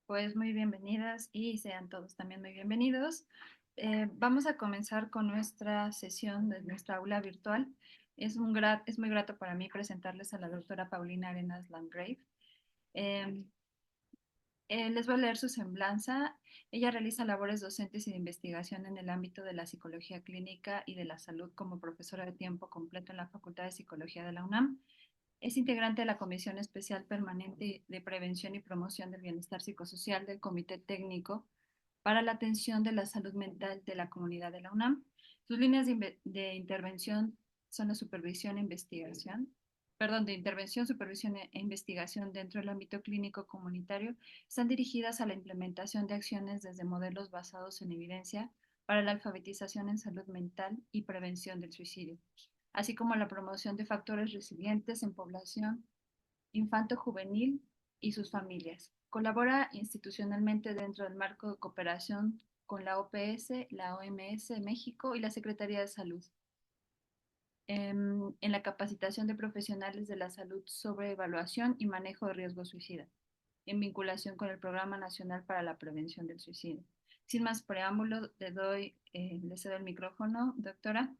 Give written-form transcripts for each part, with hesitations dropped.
Pues muy bienvenidas y sean todos también muy bienvenidos. Vamos a comenzar con nuestra sesión de nuestra aula virtual. Es muy grato para mí presentarles a la doctora Paulina Arenas Landgrave. Eh, Les voy a leer su semblanza. Ella realiza labores docentes y de investigación en el ámbito de la psicología clínica y de la salud como profesora de tiempo completo en la Facultad de Psicología de la UNAM. Es integrante de la Comisión Especial Permanente de Prevención y Promoción del Bienestar Psicosocial del Comité Técnico para la Atención de la Salud Mental de la Comunidad de la UNAM. Sus líneas de intervención son la supervisión e investigación, de intervención, supervisión e investigación dentro del ámbito clínico comunitario, están dirigidas a la implementación de acciones desde modelos basados en evidencia para la alfabetización en salud mental y prevención del suicidio, así como la promoción de factores resilientes en población infanto-juvenil y sus familias. Colabora institucionalmente dentro del marco de cooperación con la OPS, la OMS México y la Secretaría de Salud en la capacitación de profesionales de la salud sobre evaluación y manejo de riesgo suicida, en vinculación con el Programa Nacional para la Prevención del Suicidio. Sin más preámbulo, le cedo el micrófono, doctora.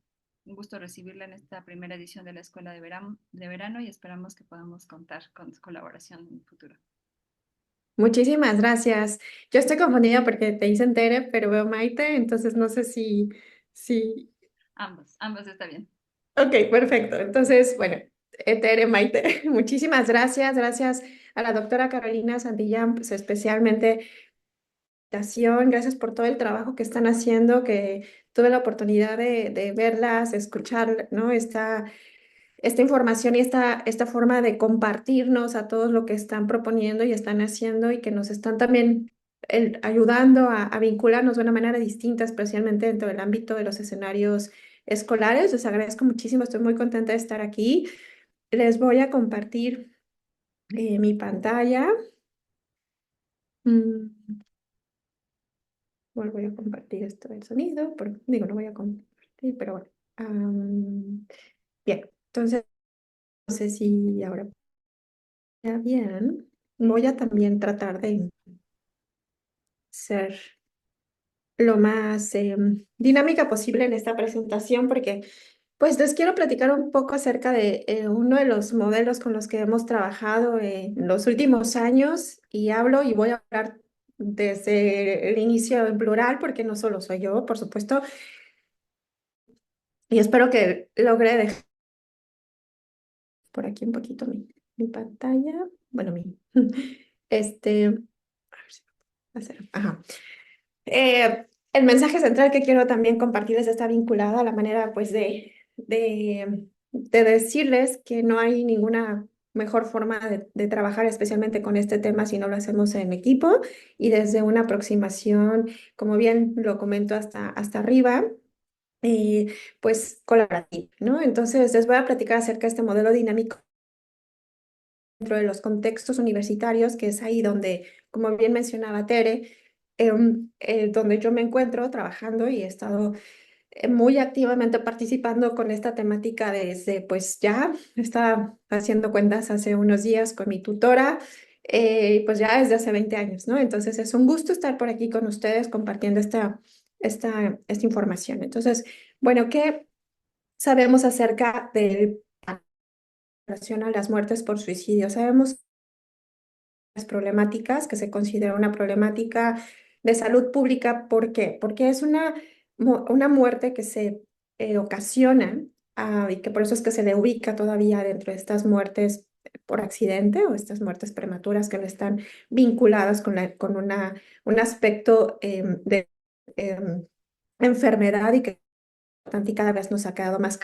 Un gusto recibirla en esta primera edición de la Escuela de Verano y esperamos que podamos contar con su colaboración en el futuro. Muchísimas gracias. Yo estoy confundida porque te dicen Tere, pero veo Maite, entonces no sé si... Ambos está bien. Ok, perfecto. Entonces, bueno, Tere, Maite, muchísimas gracias. Gracias a la doctora Carolina Santillán, pues especialmente, gracias por todo el trabajo que están haciendo, que tuve la oportunidad de verlas, de escuchar, ¿no? Esta información y esta forma de compartirnos a todos lo que están proponiendo y están haciendo y que nos están también ayudando a vincularnos de una manera distinta, especialmente dentro del ámbito de los escenarios escolares. Les agradezco muchísimo, estoy muy contenta de estar aquí. Les voy a compartir mi pantalla. Mm, voy a compartir esto del sonido, digo, no voy a compartir, pero bueno. Bien, entonces, no sé si ahora está bien. Voy a también tratar de ser lo más dinámica posible en esta presentación porque pues les quiero platicar un poco acerca de uno de los modelos con los que hemos trabajado en los últimos años y hablo y voy a hablar desde el inicio en plural porque no solo soy yo, por supuesto, y espero que logre dejar por aquí un poquito mi pantalla, bueno, a ver si puedo hacer, ajá. El mensaje central que quiero también compartirles está vinculado a la manera, pues, de decirles que no hay ninguna mejor forma de trabajar, especialmente con este tema, si no lo hacemos en equipo y desde una aproximación, como bien lo comento hasta arriba, pues colaborativa, ¿no? Entonces, les voy a platicar acerca de este modelo dinámico dentro de los contextos universitarios, que es ahí donde, como bien mencionaba Tere, donde yo me encuentro trabajando y he estado muy activamente participando con esta temática desde, pues ya estaba haciendo cuentas hace unos días con mi tutora, pues ya desde hace 20 años, ¿no? Entonces es un gusto estar por aquí con ustedes compartiendo esta información. Entonces, bueno, ¿qué sabemos acerca de relación a las muertes por suicidio? Sabemos las problemáticas, que se considera una problemática de salud pública. ¿Por qué? Porque es una muerte que se ocasiona y que por eso es que se le ubica todavía dentro de estas muertes por accidente o estas muertes prematuras que no están vinculadas con un aspecto de em, enfermedad y que y cada vez nos ha quedado más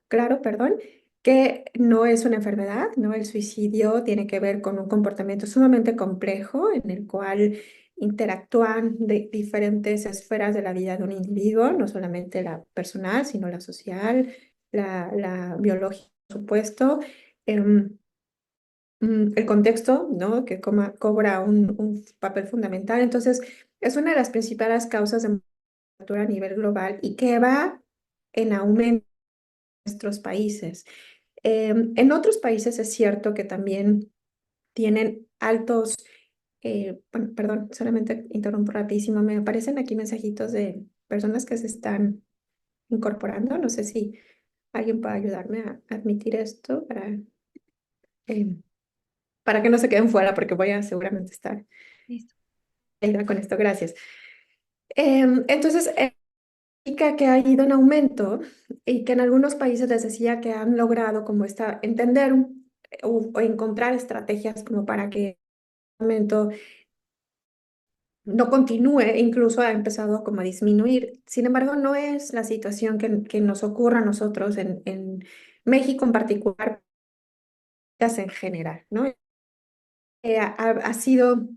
claro, perdón, que no es una enfermedad, ¿no? El suicidio tiene que ver con un comportamiento sumamente complejo en el cual interactúan de diferentes esferas de la vida de un individuo, no solamente la personal, sino la social, la biológica, por supuesto, em, el contexto, ¿no? Que cobra un papel fundamental. Entonces, es una de las principales causas de a nivel global y que va en aumento en nuestros países. En otros países es cierto que también tienen altos bueno, perdón, solamente interrumpo rapidísimo. Me aparecen aquí mensajitos de personas que se están incorporando. No sé si alguien puede ayudarme a admitir esto eh, para que no se queden fuera, porque voy a seguramente estar Listo. ayuda con esto. Gracias. Entonces, indica que ha ido en aumento y que en algunos países les decía que han logrado como entender o encontrar estrategias como para que el aumento no continúe, incluso ha empezado como a disminuir. Sin embargo, no es la situación que nos ocurre a nosotros en México en particular, en general, ¿no? Ha sido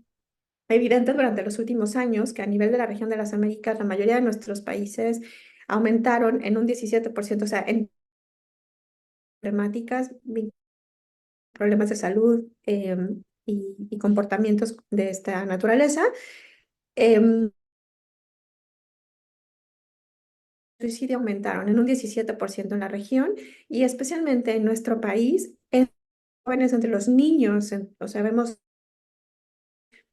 evidente durante los últimos años que a nivel de la región de las Américas, la mayoría de nuestros países aumentaron en un 17%, o sea, en temáticas, problemas de salud y comportamientos de esta naturaleza. Em, Suicidio aumentaron en un 17% en la región y especialmente en nuestro país, en jóvenes entre los niños, o sea, vemos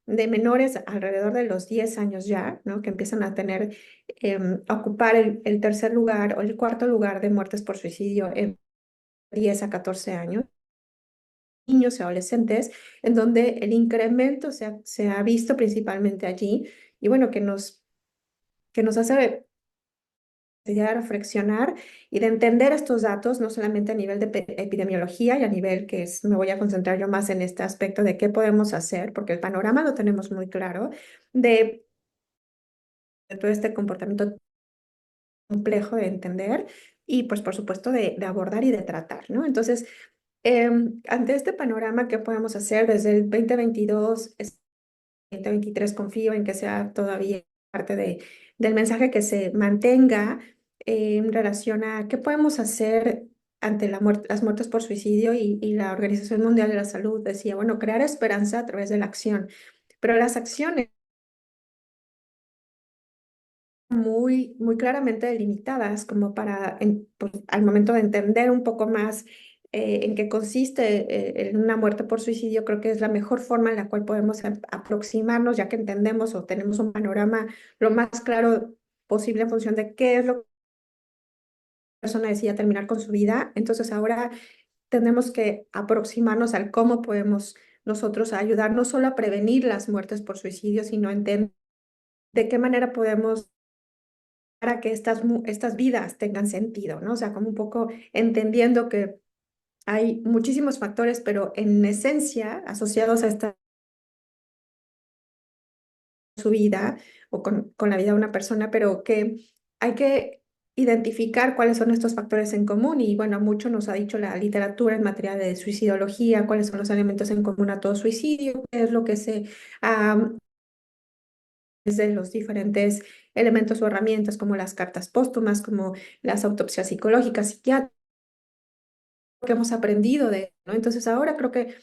de menores alrededor de los 10 años ya, ¿no? Que empiezan a tener, a ocupar el tercer lugar o el cuarto lugar de muertes por suicidio en 10 a 14 años, niños y adolescentes, en donde el incremento se ha visto principalmente allí y bueno, que nos hace de reflexionar y de entender estos datos, no solamente a nivel de epidemiología y a nivel me voy a concentrar yo más en este aspecto de qué podemos hacer, porque el panorama lo tenemos muy claro, de todo este comportamiento complejo de entender y pues por supuesto de abordar y de tratar, ¿no? Entonces, ante este panorama, ¿qué podemos hacer desde el 2022? 2023 confío en que sea todavía parte del mensaje que se mantenga en relación a qué podemos hacer ante las muertes por suicidio y la Organización Mundial de la Salud decía, bueno, crear esperanza a través de la acción, pero las acciones muy claramente delimitadas como pues, al momento de entender un poco más en qué consiste en una muerte por suicidio, creo que es la mejor forma en la cual podemos aproximarnos, ya que entendemos o tenemos un panorama lo más claro posible en función de qué es lo que la persona decía terminar con su vida. Entonces ahora tenemos que aproximarnos al cómo podemos nosotros ayudar no solo a prevenir las muertes por suicidio, sino entender de qué manera podemos para que estas vidas tengan sentido, ¿no? O sea, como un poco entendiendo que hay muchísimos factores, pero en esencia asociados a su vida o con la vida de una persona, pero que hay que identificar cuáles son estos factores en común y bueno, mucho nos ha dicho la literatura en materia de suicidología, cuáles son los elementos en común a todo suicidio, qué es lo que se desde los diferentes elementos o herramientas como las cartas póstumas, como las autopsias psicológicas, psiquiátricas que hemos aprendido ¿no? Entonces ahora creo que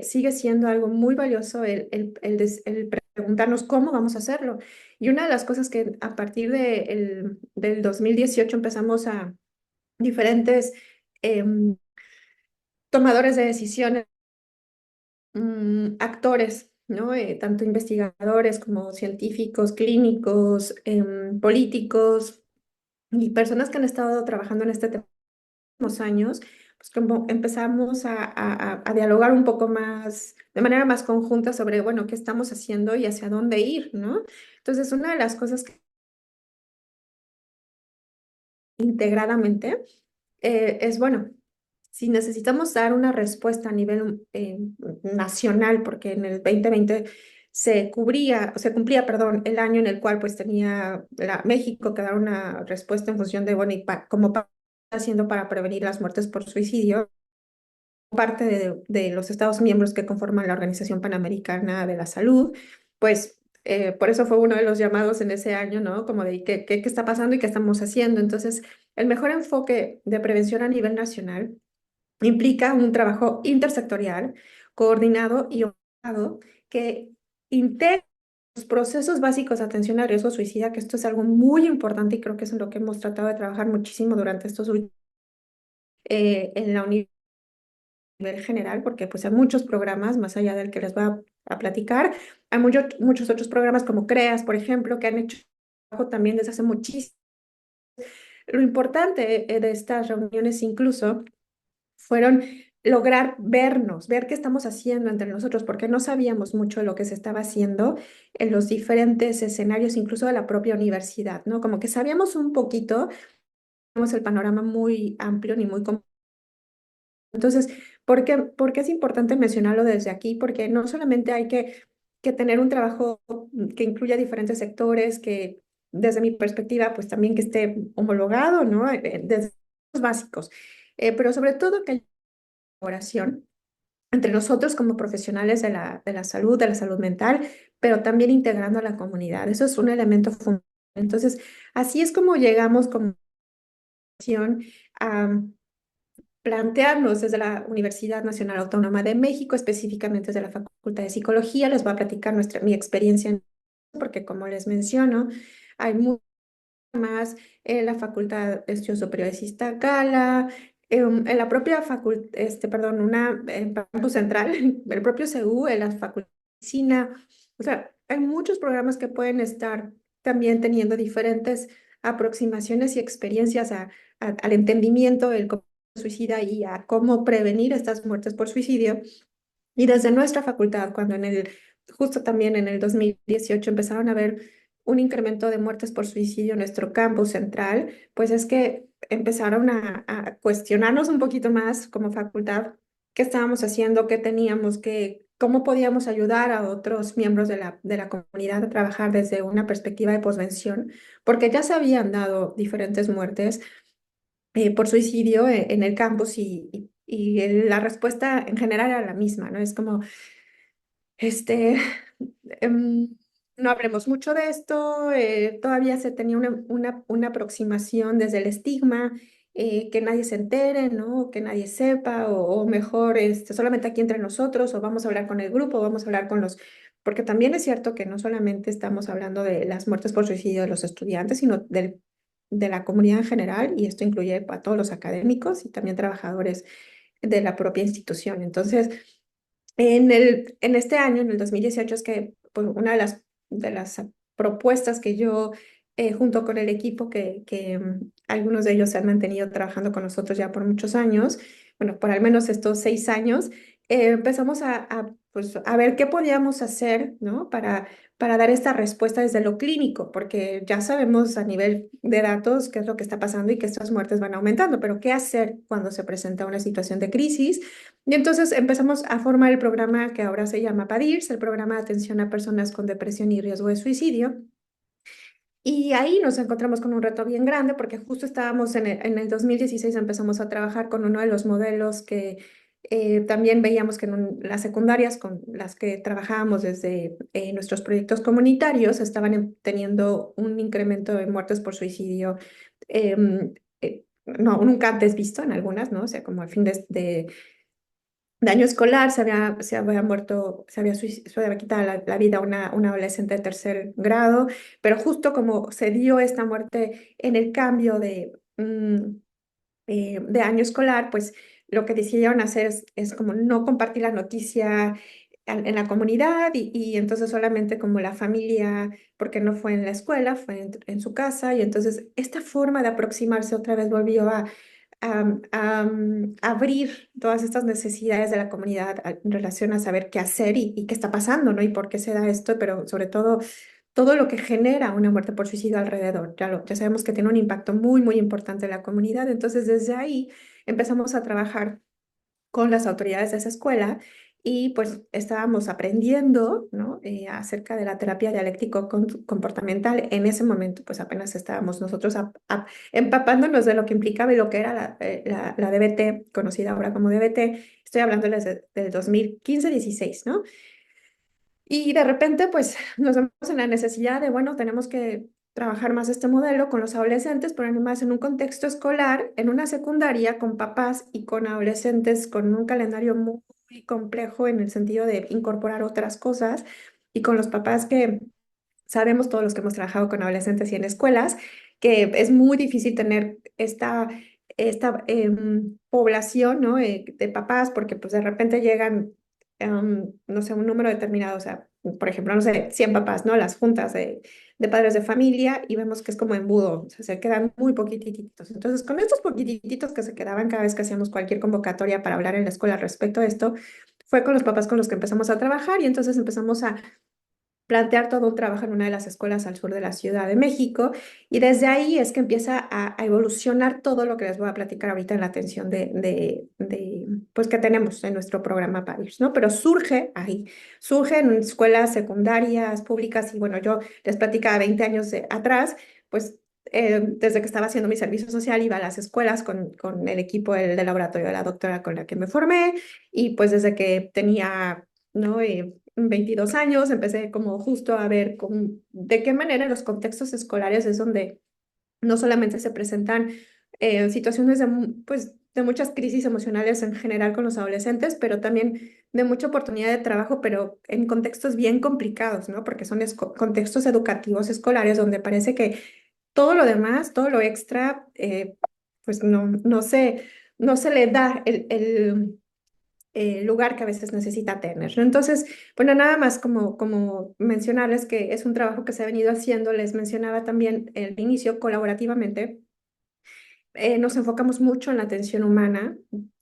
sigue siendo algo muy valioso el preguntarnos cómo vamos a hacerlo. Y una de las cosas que a partir del 2018 empezamos a diferentes tomadores de decisiones, actores, ¿no? Tanto investigadores como científicos, clínicos, políticos y personas que han estado trabajando en este tema años, pues como empezamos a dialogar un poco más, de manera más conjunta sobre, bueno, qué estamos haciendo y hacia dónde ir, ¿no? Entonces, una de las cosas que integradamente es, bueno, si necesitamos dar una respuesta a nivel nacional, porque en el 2020 se cumplía, perdón, el año en el cual pues tenía México que dar una respuesta en función de, bueno, cómo está haciendo para prevenir las muertes por suicidio, parte de los Estados miembros que conforman la Organización Panamericana de la Salud, pues por eso fue uno de los llamados en ese año, ¿no? Como de qué está pasando y qué estamos haciendo. Entonces, el mejor enfoque de prevención a nivel nacional implica un trabajo intersectorial, coordinado y orientado que integra los procesos básicos de atención a riesgo suicida, que esto es algo muy importante y creo que es en lo que hemos tratado de trabajar muchísimo durante estos últimos en la universidad nivel general, porque pues hay muchos programas, más allá del que les voy a a platicar. Hay muchos otros programas como CREAS, por ejemplo, que han hecho trabajo también desde hace muchísimo. Lo importante de estas reuniones incluso fueron lograr vernos, ver qué estamos haciendo entre nosotros, porque no sabíamos mucho de lo que se estaba haciendo en los diferentes escenarios, incluso de la propia universidad, ¿no? Como que sabíamos un poquito, tenemos el panorama muy amplio ni muy entonces, ¿por qué es importante mencionarlo desde aquí? Porque no solamente hay que tener un trabajo que incluya diferentes sectores, que desde mi perspectiva, pues también que esté homologado, ¿no? Desde los básicos, pero sobre todo que haya colaboración entre nosotros como profesionales de la salud mental, pero también integrando a la comunidad. Eso es un elemento fundamental. Entonces, así es como llegamos como a plantearnos desde la Universidad Nacional Autónoma de México, específicamente desde la Facultad de Psicología. Les voy a platicar mi experiencia, porque como les menciono, hay mucho más en la Facultad de Estudios Superiores Iztacala, en la propia facultad, perdón, una en Campus Central, el propio CU, en la Facultad de Medicina. O sea, hay muchos programas que pueden estar también teniendo diferentes aproximaciones y experiencias al entendimiento del suicida y a cómo prevenir estas muertes por suicidio. Y desde nuestra facultad, cuando justo también en el 2018 empezaron a ver un incremento de muertes por suicidio en nuestro campus central, pues es que empezaron a cuestionarnos un poquito más como facultad qué estábamos haciendo, qué teníamos, cómo podíamos ayudar a otros miembros de la comunidad a trabajar desde una perspectiva de posvención, porque ya se habían dado diferentes muertes por suicidio en el campus y la respuesta en general era la misma, ¿no? Es como, este, em, no hablemos mucho de esto, todavía se tenía una aproximación desde el estigma, que nadie se entere, ¿no? Que nadie sepa, o mejor solamente aquí entre nosotros, o vamos a hablar con el grupo, o vamos a hablar con los... Porque también es cierto que no solamente estamos hablando de las muertes por suicidio de los estudiantes, sino de la comunidad en general, y esto incluye a todos los académicos y también trabajadores de la propia institución. Entonces, en este año, en el 2018, es que pues, una de las propuestas que yo, junto con el equipo, algunos de ellos se han mantenido trabajando con nosotros ya por muchos años, bueno, por al menos estos 6 años, empezamos pues, a ver qué podíamos hacer, ¿no? Para dar esta respuesta desde lo clínico, porque ya sabemos a nivel de datos qué es lo que está pasando y que estas muertes van aumentando, pero ¿qué hacer cuando se presenta una situación de crisis? Y entonces empezamos a formar el programa que ahora se llama PADIRS, el programa de atención a personas con depresión y riesgo de suicidio. Y ahí nos encontramos con un reto bien grande porque justo estábamos en el 2016 empezamos a trabajar con uno de los modelos que también veíamos que en las secundarias con las que trabajábamos desde nuestros proyectos comunitarios estaban teniendo un incremento de muertes por suicidio. No, nunca antes visto en algunas, ¿no? O sea, como al fin de año escolar se había muerto, se había quitado la vida una adolescente de tercer grado, pero justo como se dio esta muerte en el cambio de año escolar, pues lo que decidieron hacer es como no compartir la noticia en la comunidad y entonces solamente como la familia, porque no fue en la escuela, fue en su casa y entonces esta forma de aproximarse otra vez volvió a abrir todas estas necesidades de la comunidad en relación a saber qué hacer y qué está pasando, ¿no? Y por qué se da esto, pero sobre todo lo que genera una muerte por suicidio alrededor. Ya sabemos que tiene un impacto muy, muy importante en la comunidad. Entonces, desde ahí empezamos a trabajar con las autoridades de esa escuela y pues estábamos aprendiendo, ¿no? Acerca de la terapia dialéctico-comportamental. En ese momento, pues apenas estábamos nosotros empapándonos de lo que implicaba y lo que era la DBT, conocida ahora como DBT. Estoy hablando desde del 2015-16, ¿no? Y de repente, pues nos vemos en la necesidad de, bueno, tenemos que trabajar más este modelo con los adolescentes, pero además en un contexto escolar, en una secundaria, con papás y con adolescentes, con un calendario muy complejo en el sentido de incorporar otras cosas, y con los papás que sabemos todos los que hemos trabajado con adolescentes y en escuelas, que es muy difícil tener esta población, ¿no? De papás, porque pues de repente llegan no sé, un número determinado, o sea, por ejemplo, no sé, 100 papás, ¿no? Las juntas de padres de familia y vemos que es como embudo, o sea, se quedan muy poquititos. Entonces, con estos poquititos que se quedaban cada vez que hacíamos cualquier convocatoria para hablar en la escuela respecto a esto, fue con los papás con los que empezamos a trabajar y entonces empezamos a plantear todo un trabajo en una de las escuelas al sur de la Ciudad de México y desde ahí es que empieza a evolucionar todo lo que les voy a platicar ahorita en la atención pues que tenemos en nuestro programa PADIRS, ¿no? Pero surge ahí, surge en escuelas secundarias, públicas y bueno, yo les platicaba 20 años atrás, pues desde que estaba haciendo mi servicio social iba a las escuelas con el equipo del laboratorio de la doctora con la que me formé y pues desde que tenía, ¿no? 22 años, empecé como justo a ver de qué manera en los contextos escolares es donde no solamente se presentan situaciones pues, de muchas crisis emocionales en general con los adolescentes, pero también de mucha oportunidad de trabajo, pero en contextos bien complicados, ¿no? Porque son contextos educativos escolares donde parece que todo lo demás, todo lo extra, pues no se le da el lugar que a veces necesita tener, ¿no? Entonces, bueno, nada más como mencionarles que es un trabajo que se ha venido haciendo, les mencionaba también el inicio colaborativamente, nos enfocamos mucho en la atención humana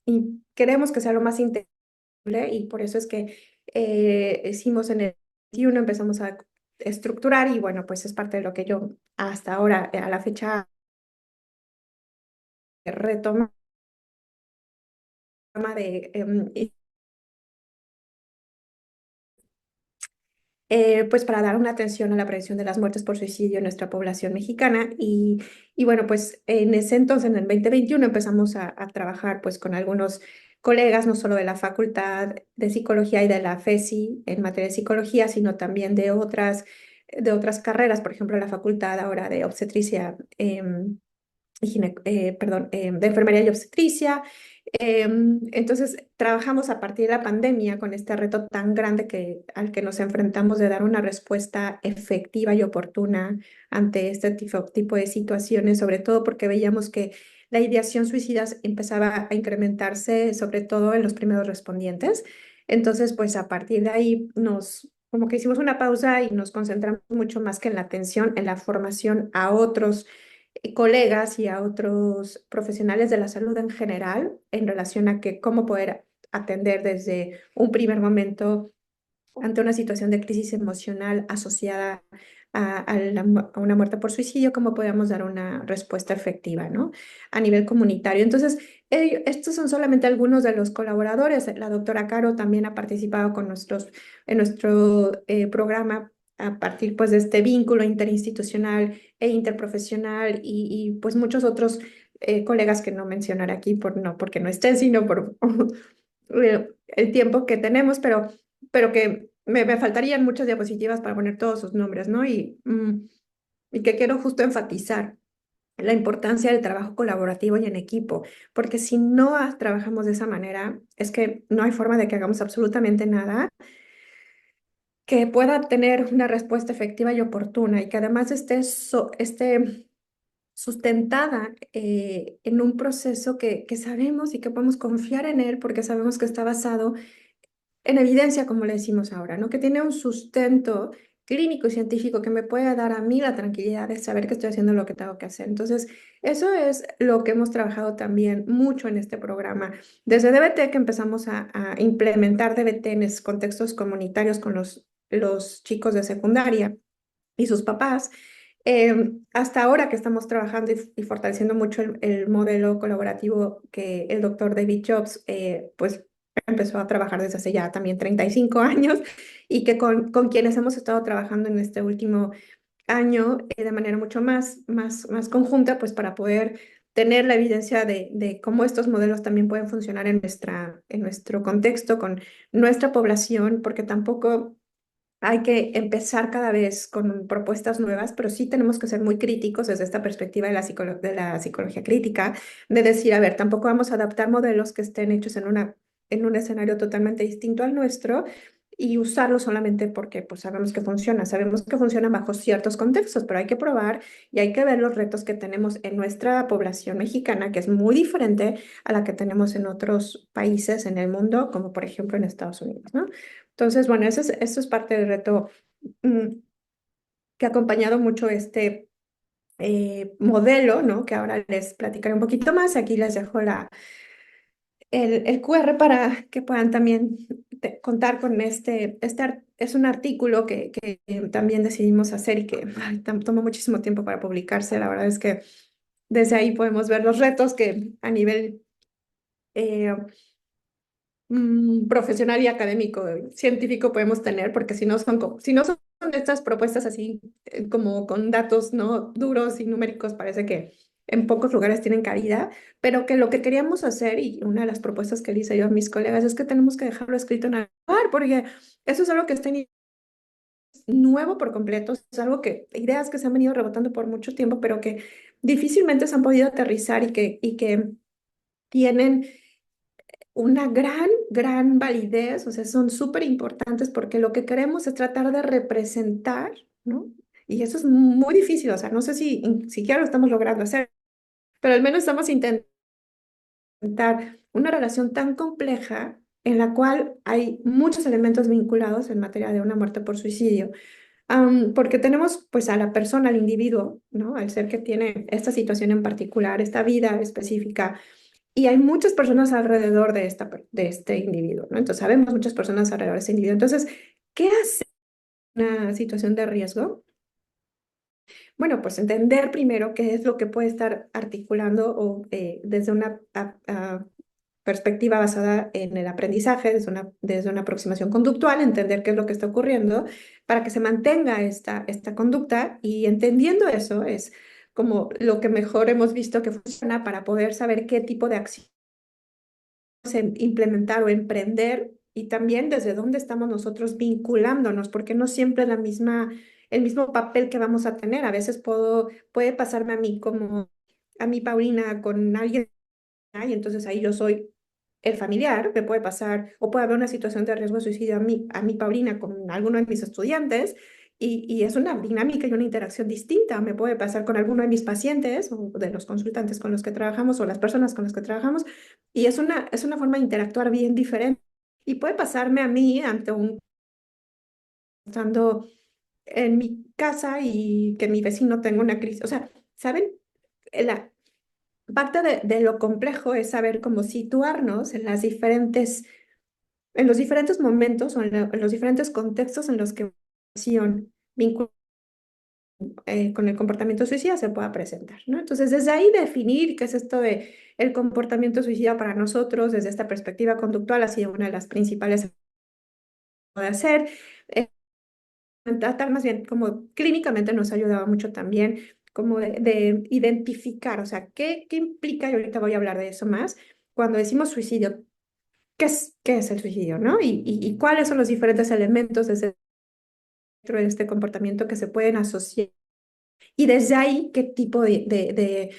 y queremos que sea lo más integral y por eso es que hicimos en el 21, empezamos a estructurar y bueno, pues es parte de lo que yo hasta ahora, a la fecha, retoma de pues para dar una atención a la prevención de las muertes por suicidio en nuestra población mexicana. Y bueno, pues en ese entonces, en el 2021, empezamos a trabajar pues con algunos colegas, no solo de la Facultad de Psicología y de la FESI en materia de psicología, sino también de otras carreras, por ejemplo, la Facultad ahora de Obstetricia. De enfermería y obstetricia. Entonces, trabajamos a partir de la pandemia con este reto tan grande al que nos enfrentamos de dar una respuesta efectiva y oportuna ante este tipo de situaciones, sobre todo porque veíamos que la ideación suicida empezaba a incrementarse, sobre todo en los primeros respondientes. Entonces, pues a partir de ahí como que hicimos una pausa y nos concentramos mucho más que en la atención, en la formación a otros colegas y a otros profesionales de la salud en general en relación a cómo poder atender desde un primer momento ante una situación de crisis emocional asociada a una muerte por suicidio, cómo podemos dar una respuesta efectiva, ¿no? A nivel comunitario. Entonces, estos son solamente algunos de los colaboradores. La doctora Caro también ha participado en nuestro programa a partir pues de este vínculo interinstitucional e interprofesional pues muchos otros colegas que no mencionaré aquí no porque no estén, sino por el tiempo que tenemos, pero que me faltarían muchas diapositivas para poner todos sus nombres, ¿no? Y que quiero justo enfatizar la importancia del trabajo colaborativo y en equipo, porque si no trabajamos de esa manera, es que no hay forma de que hagamos absolutamente nada que pueda tener una respuesta efectiva y oportuna y que además esté sustentada en un proceso que sabemos y que podemos confiar en él porque sabemos que está basado en evidencia, como le decimos ahora, ¿no? Que tiene un sustento clínico y científico que me puede dar a mí la tranquilidad de saber que estoy haciendo lo que tengo que hacer. Entonces, eso es lo que hemos trabajado también mucho en este programa. Desde DBT que empezamos a implementar DBT en contextos comunitarios con los chicos de secundaria y sus papás, hasta ahora que estamos trabajando y fortaleciendo mucho el modelo colaborativo que el doctor David Jobs, pues empezó a trabajar desde hace ya también 35 años y que con quienes hemos estado trabajando en este último año de manera mucho más conjunta, pues para poder tener la evidencia de cómo estos modelos también pueden funcionar en nuestro contexto, con nuestra población, porque tampoco hay que empezar cada vez con propuestas nuevas, pero sí tenemos que ser muy críticos desde esta perspectiva de la psicología crítica, de decir, a ver, tampoco vamos a adaptar modelos que estén hechos en un escenario totalmente distinto al nuestro y usarlo solamente porque pues sabemos que funciona bajo ciertos contextos, pero hay que probar y hay que ver los retos que tenemos en nuestra población mexicana, que es muy diferente a la que tenemos en otros países en el mundo, como por ejemplo en Estados Unidos, ¿no? Entonces, bueno, eso es parte del reto mm, que ha acompañado mucho este modelo, ¿no? Que ahora les platicaré un poquito más. Aquí les dejo el QR para que puedan también contar con es un artículo que también decidimos hacer y que ay, tomó muchísimo tiempo para publicarse. La verdad es que desde ahí podemos ver los retos que a nivel eh, profesional y académico, científico podemos tener, porque si no son estas propuestas así como con datos no duros y numéricos, parece que en pocos lugares tienen cabida, pero que lo que queríamos hacer, y una de las propuestas que le hice yo a mis colegas, es que tenemos que dejarlo escrito en algún lugar, porque eso es algo que está nuevo por completo, es algo que, ideas que se han venido rebotando por mucho tiempo, pero que difícilmente se han podido aterrizar y que tienen una gran validez, o sea, son súper importantes porque lo que queremos es tratar de representar, ¿no? Y eso es muy difícil, o sea, no sé si siquiera lo estamos logrando hacer, pero al menos estamos intentando una relación tan compleja en la cual hay muchos elementos vinculados en materia de una muerte por suicidio. Porque tenemos pues a la persona, al individuo, ¿no? Al ser que tiene esta situación en particular, esta vida específica, y hay muchas personas alrededor de este individuo, ¿no? Entonces, sabemos muchas personas alrededor de este individuo. Entonces, ¿qué hace en una situación de riesgo? Bueno, pues entender primero qué es lo que puede estar articulando o desde una perspectiva basada en el aprendizaje, desde una aproximación conductual, entender qué es lo que está ocurriendo para que se mantenga esta conducta y entendiendo eso es como lo que mejor hemos visto que funciona para poder saber qué tipo de acción implementar o emprender y también desde dónde estamos nosotros vinculándonos, porque no siempre es el mismo papel que vamos a tener. A veces puede pasarme a mí como a mí, Paulina, con alguien, y entonces ahí yo soy el familiar, me puede pasar, o puede haber una situación de riesgo de suicidio a mí, Paulina, con alguno de mis estudiantes, y es una dinámica y una interacción distinta. Me puede pasar con alguno de mis pacientes o de los consultantes con los que trabajamos o las personas con las que trabajamos, y es una forma de interactuar bien diferente. Y puede pasarme a mí estando en mi casa y que mi vecino tenga una crisis. O sea, ¿saben? La parte de lo complejo es saber cómo situarnos en los diferentes momentos o en los diferentes contextos en los que la acción con el comportamiento suicida se pueda presentar, ¿no? Entonces, desde ahí definir qué es esto de el comportamiento suicida para nosotros, desde esta perspectiva conductual, ha sido una de las principales de hacer. Eh, Tratar más bien, como clínicamente nos ha ayudado mucho también, como de identificar, o sea, ¿qué implica? Y ahorita voy a hablar de eso más, cuando decimos suicidio, ¿qué es el suicidio, ¿no? Y cuáles son los diferentes elementos dentro de este comportamiento que se pueden asociar. Y desde ahí, ¿qué tipo de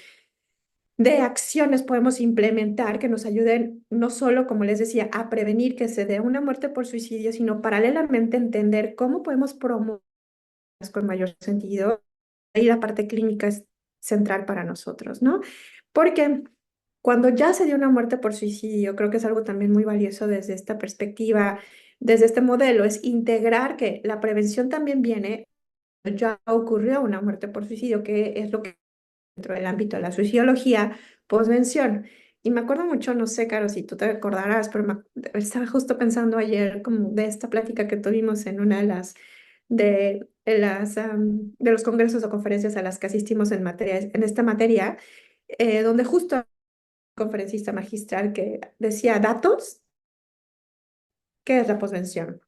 acciones podemos implementar que nos ayuden no solo, como les decía, a prevenir que se dé una muerte por suicidio, sino paralelamente entender cómo podemos promover con mayor sentido? Ahí la parte clínica es central para nosotros, ¿no? Porque cuando ya se dio una muerte por suicidio, creo que es algo también muy valioso desde esta perspectiva, desde este modelo, es integrar que la prevención también viene, ya ocurrió una muerte por suicidio, que es lo que dentro del ámbito de la suicidología, posvención. Y me acuerdo mucho, no sé, Caro, si tú te acordarás, pero estaba justo pensando ayer como de esta plática que tuvimos en una de los congresos o conferencias a las que asistimos en esta materia, donde justo un conferencista magistral que decía datos, ¿qué es la posvención?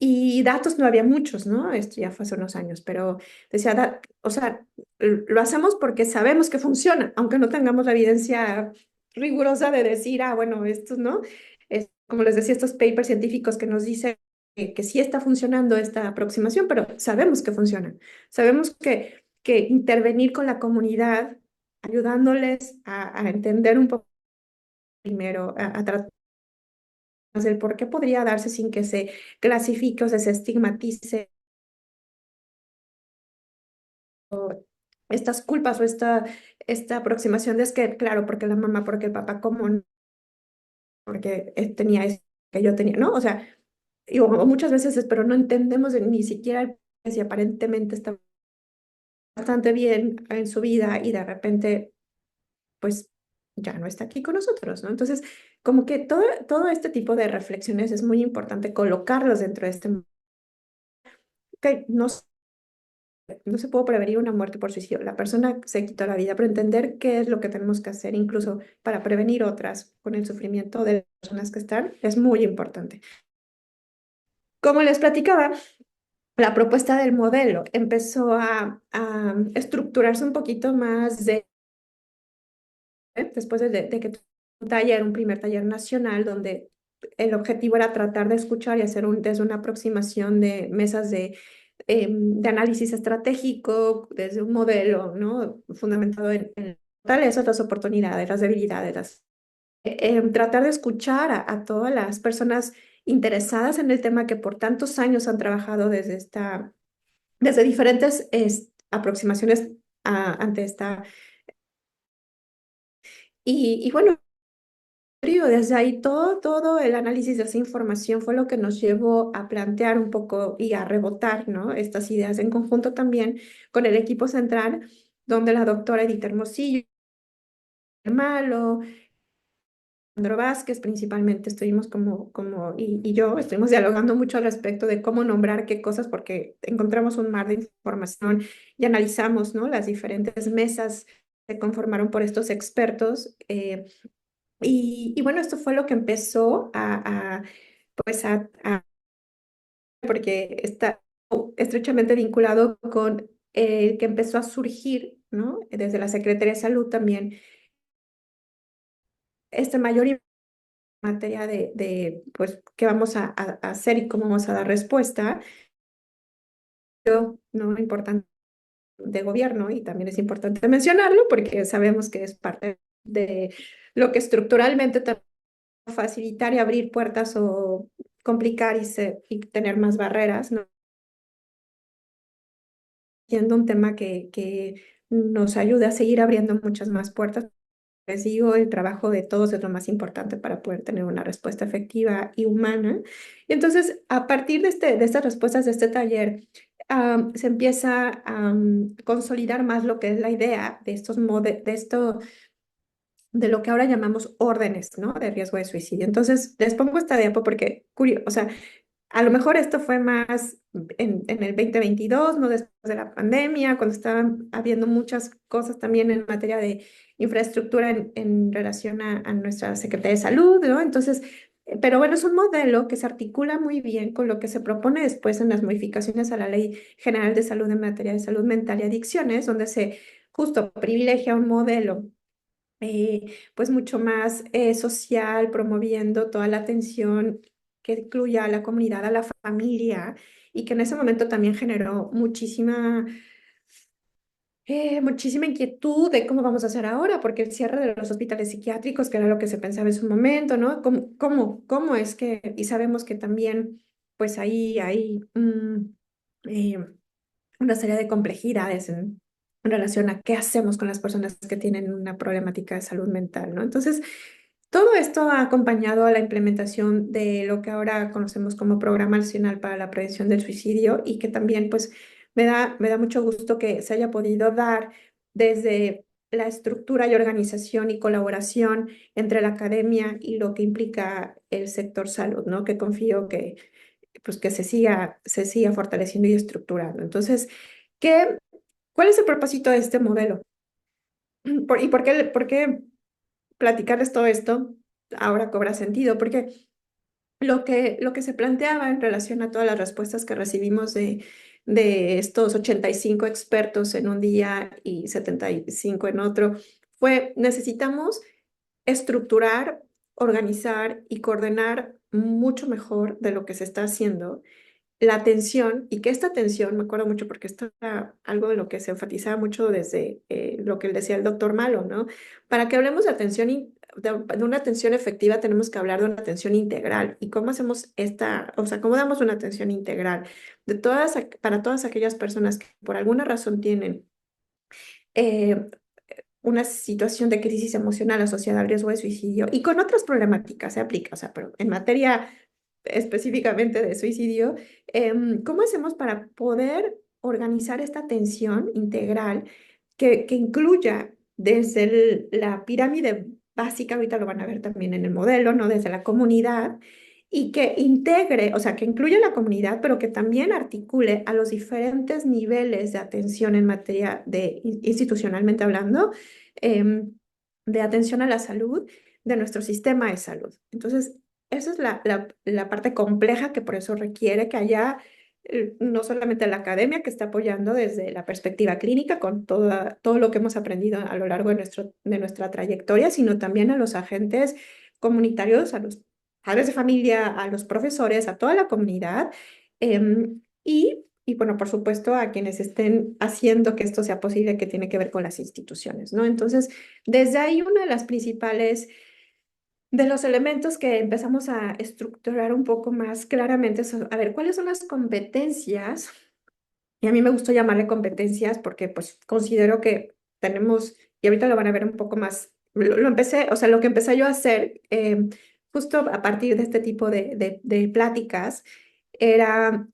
Y datos no había muchos, ¿no? Esto ya fue hace unos años, pero decía, o sea, lo hacemos porque sabemos que funciona, aunque no tengamos la evidencia rigurosa de decir, bueno, esto, ¿no? Es, como les decía, estos papers científicos que nos dicen que sí está funcionando esta aproximación, pero sabemos que funciona. Sabemos que intervenir con la comunidad, ayudándoles a entender un poco primero, a tratar el por qué podría darse sin que se clasifique o se estigmatice estas culpas o esta aproximación de es que, claro, porque la mamá, porque el papá, ¿cómo no? Porque tenía eso que yo tenía, ¿no? O sea, y o muchas veces es, pero no entendemos ni siquiera si aparentemente está bastante bien en su vida y de repente, pues, ya no está aquí con nosotros, ¿no? Entonces, como que todo este tipo de reflexiones es muy importante colocarlos dentro de este, que no se puede prevenir una muerte por suicidio. La persona se quitó la vida, pero entender qué es lo que tenemos que hacer, incluso para prevenir otras con el sufrimiento de las personas que están, es muy importante. Como les platicaba, la propuesta del modelo empezó a estructurarse un poquito más después de que tuve un primer taller nacional, donde el objetivo era tratar de escuchar y hacer desde una aproximación de mesas de análisis estratégico, desde un modelo, ¿no? Fundamentado en fortalezas, las oportunidades, las debilidades, tratar de escuchar a todas las personas interesadas en el tema que por tantos años han trabajado desde diferentes aproximaciones ante esta. Y bueno, desde ahí todo el análisis de esa información fue lo que nos llevó a plantear un poco y a rebotar, ¿no? Estas ideas en conjunto también con el equipo central, donde la doctora Edith Hermosillo, Malo, Sandro Vázquez, principalmente estuvimos y yo estuvimos dialogando mucho al respecto de cómo nombrar qué cosas, porque encontramos un mar de información y analizamos, ¿no? Las diferentes mesas se conformaron por estos expertos. Y bueno, esto fue lo que empezó pues porque está estrechamente vinculado con el que empezó a surgir, ¿no? Desde la Secretaría de Salud también, este mayor materia pues, qué vamos a hacer y cómo vamos a dar respuesta, pero no importante de gobierno, y también es importante mencionarlo porque sabemos que es parte de lo que estructuralmente te va a facilitar y abrir puertas o complicar y tener más barreras, ¿no? Siendo un tema que nos ayude a seguir abriendo muchas más puertas. Les digo, el trabajo de todos es lo más importante para poder tener una respuesta efectiva y humana. Y entonces, a partir de estas respuestas de este taller, se empieza a consolidar más lo que es la idea de de lo que ahora llamamos órdenes, ¿no? De riesgo de suicidio. Entonces, les pongo esta diapo porque, o sea, a lo mejor esto fue más en el 2022, no después de la pandemia, cuando estaban habiendo muchas cosas también en materia de infraestructura en relación a nuestra Secretaría de Salud, ¿no? Entonces, pero bueno, es un modelo que se articula muy bien con lo que se propone después en las modificaciones a la Ley General de Salud en materia de salud mental y adicciones, donde se justo privilegia un modelo pues mucho más social, promoviendo toda la atención que incluya a la comunidad, a la familia, y que en ese momento también generó muchísima inquietud de cómo vamos a hacer ahora, porque el cierre de los hospitales psiquiátricos, que era lo que se pensaba en su momento, ¿no? ¿Cómo es que, y sabemos que también, pues ahí hay eh, una serie de complejidades en relación a qué hacemos con las personas que tienen una problemática de salud mental, ¿no? Entonces, todo esto ha acompañado a la implementación de lo que ahora conocemos como Programa Nacional para la Prevención del Suicidio, y que también, pues, me da mucho gusto que se haya podido dar desde la estructura y organización y colaboración entre la academia y lo que implica el sector salud, ¿no? Que confío pues, que se siga fortaleciendo y estructurando. Entonces, ¿cuál es el propósito de este modelo? ¿Y por qué platicarles todo esto ahora cobra sentido? Porque lo que se planteaba en relación a todas las respuestas que recibimos de estos 85 expertos en un día y 75 en otro, necesitamos estructurar, organizar y coordinar mucho mejor de lo que se está haciendo la atención, y que esta atención, me acuerdo mucho porque esto era algo de lo que se enfatizaba mucho desde lo que decía el doctor Malo, ¿no? Para que hablemos de atención de una atención efectiva tenemos que hablar de una atención integral. ¿Y cómo hacemos o sea, cómo damos una atención integral para todas aquellas personas que por alguna razón tienen eh, una situación de crisis emocional asociada al riesgo de suicidio y con otras problemáticas se aplica, o sea, pero en materia específicamente de suicidio, ¿cómo hacemos para poder organizar esta atención integral que incluya desde la pirámide básica, ahorita lo van a ver también en el modelo, ¿no? Desde la comunidad y que integre, o sea, que incluya la comunidad, pero que también articule a los diferentes niveles de atención en materia de institucionalmente hablando, em, de atención a la salud de nuestro sistema de salud. Entonces, esa es la parte compleja que por eso requiere que haya no solamente la academia que está apoyando desde la perspectiva clínica con todo lo que hemos aprendido a lo largo de nuestra trayectoria, sino también a los agentes comunitarios, a los padres de familia, a los profesores, a toda la comunidad y bueno, por supuesto, a quienes estén haciendo que esto sea posible, que tiene que ver con las instituciones, ¿no? Entonces, desde ahí una de las principales de los elementos que empezamos a estructurar un poco más claramente, a ver, ¿cuáles son las competencias? Y a mí me gustó llamarle competencias porque pues considero que tenemos, y ahorita lo van a ver un poco más, lo empecé, o sea, lo que empecé yo a hacer justo a partir de este tipo de pláticas era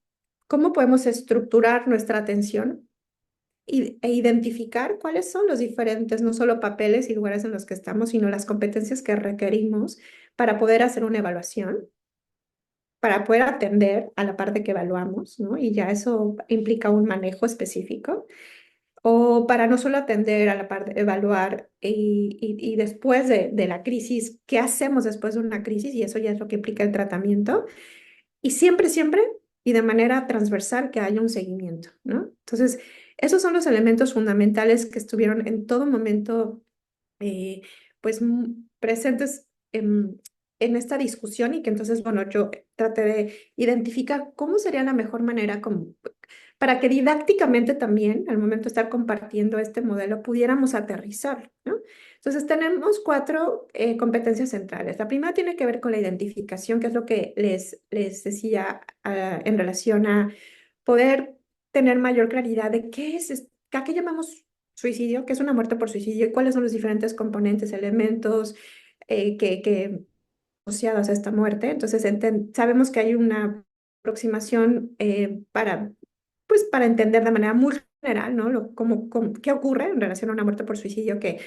cómo podemos estructurar nuestra atención e identificar cuáles son los diferentes, no solo papeles y lugares en los que estamos, sino las competencias que requerimos para poder hacer una evaluación, para poder atender a la parte que evaluamos, ¿no? Y ya eso implica un manejo específico. O para no solo atender a la parte, evaluar y después de la crisis, ¿qué hacemos después de una crisis? Y eso ya es lo que implica el tratamiento. Y siempre, siempre, y de manera transversal, que haya un seguimiento, ¿no? Entonces, esos son los elementos fundamentales que estuvieron en todo momento, pues, presentes en esta discusión y que entonces, bueno, yo traté de identificar cómo sería la mejor manera para que didácticamente también, al momento de estar compartiendo este modelo, pudiéramos aterrizar, ¿no? Entonces, tenemos cuatro competencias centrales. La primera tiene que ver con la identificación, que es lo que les decía en relación a poder tener mayor claridad de a qué llamamos suicidio, qué es una muerte por suicidio y cuáles son los diferentes componentes, elementos que asociados a esta muerte. Entonces, sabemos que hay una aproximación pues, para entender de manera muy general, ¿no? ¿Qué ocurre en relación a una muerte por suicidio? Que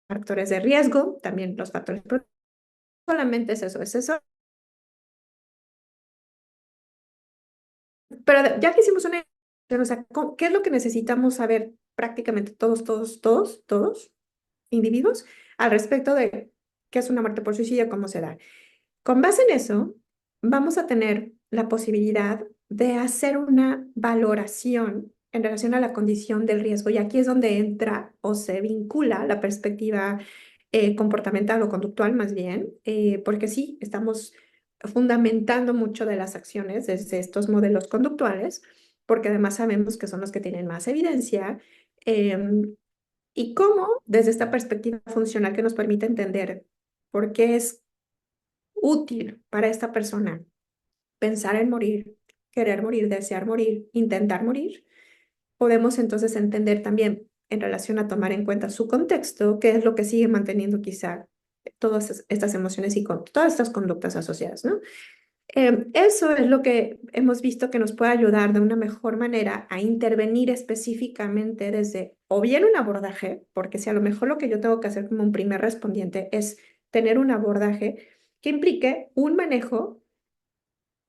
factores de riesgo, también los factores, pero solamente es eso. Pero ya que hicimos o sea, ¿qué es lo que necesitamos saber prácticamente todos individuos al respecto de qué es una muerte por suicidio, cómo se da? Con base en eso, vamos a tener la posibilidad de hacer una valoración en relación a la condición del riesgo. Y aquí es donde entra o se vincula la perspectiva comportamental o conductual más bien, porque sí, estamos fundamentando mucho de las acciones desde estos modelos conductuales, porque además sabemos que son los que tienen más evidencia. Y cómo, desde esta perspectiva funcional que nos permite entender por qué es útil para esta persona pensar en morir, querer morir, desear morir, intentar morir, podemos entonces entender también en relación a tomar en cuenta su contexto, qué es lo que sigue manteniendo quizá todas estas emociones y con todas estas conductas asociadas, ¿no? Eso es lo que hemos visto que nos puede ayudar de una mejor manera a intervenir específicamente desde o bien un abordaje, porque si a lo mejor lo que yo tengo que hacer como un primer respondiente es tener un abordaje que implique un manejo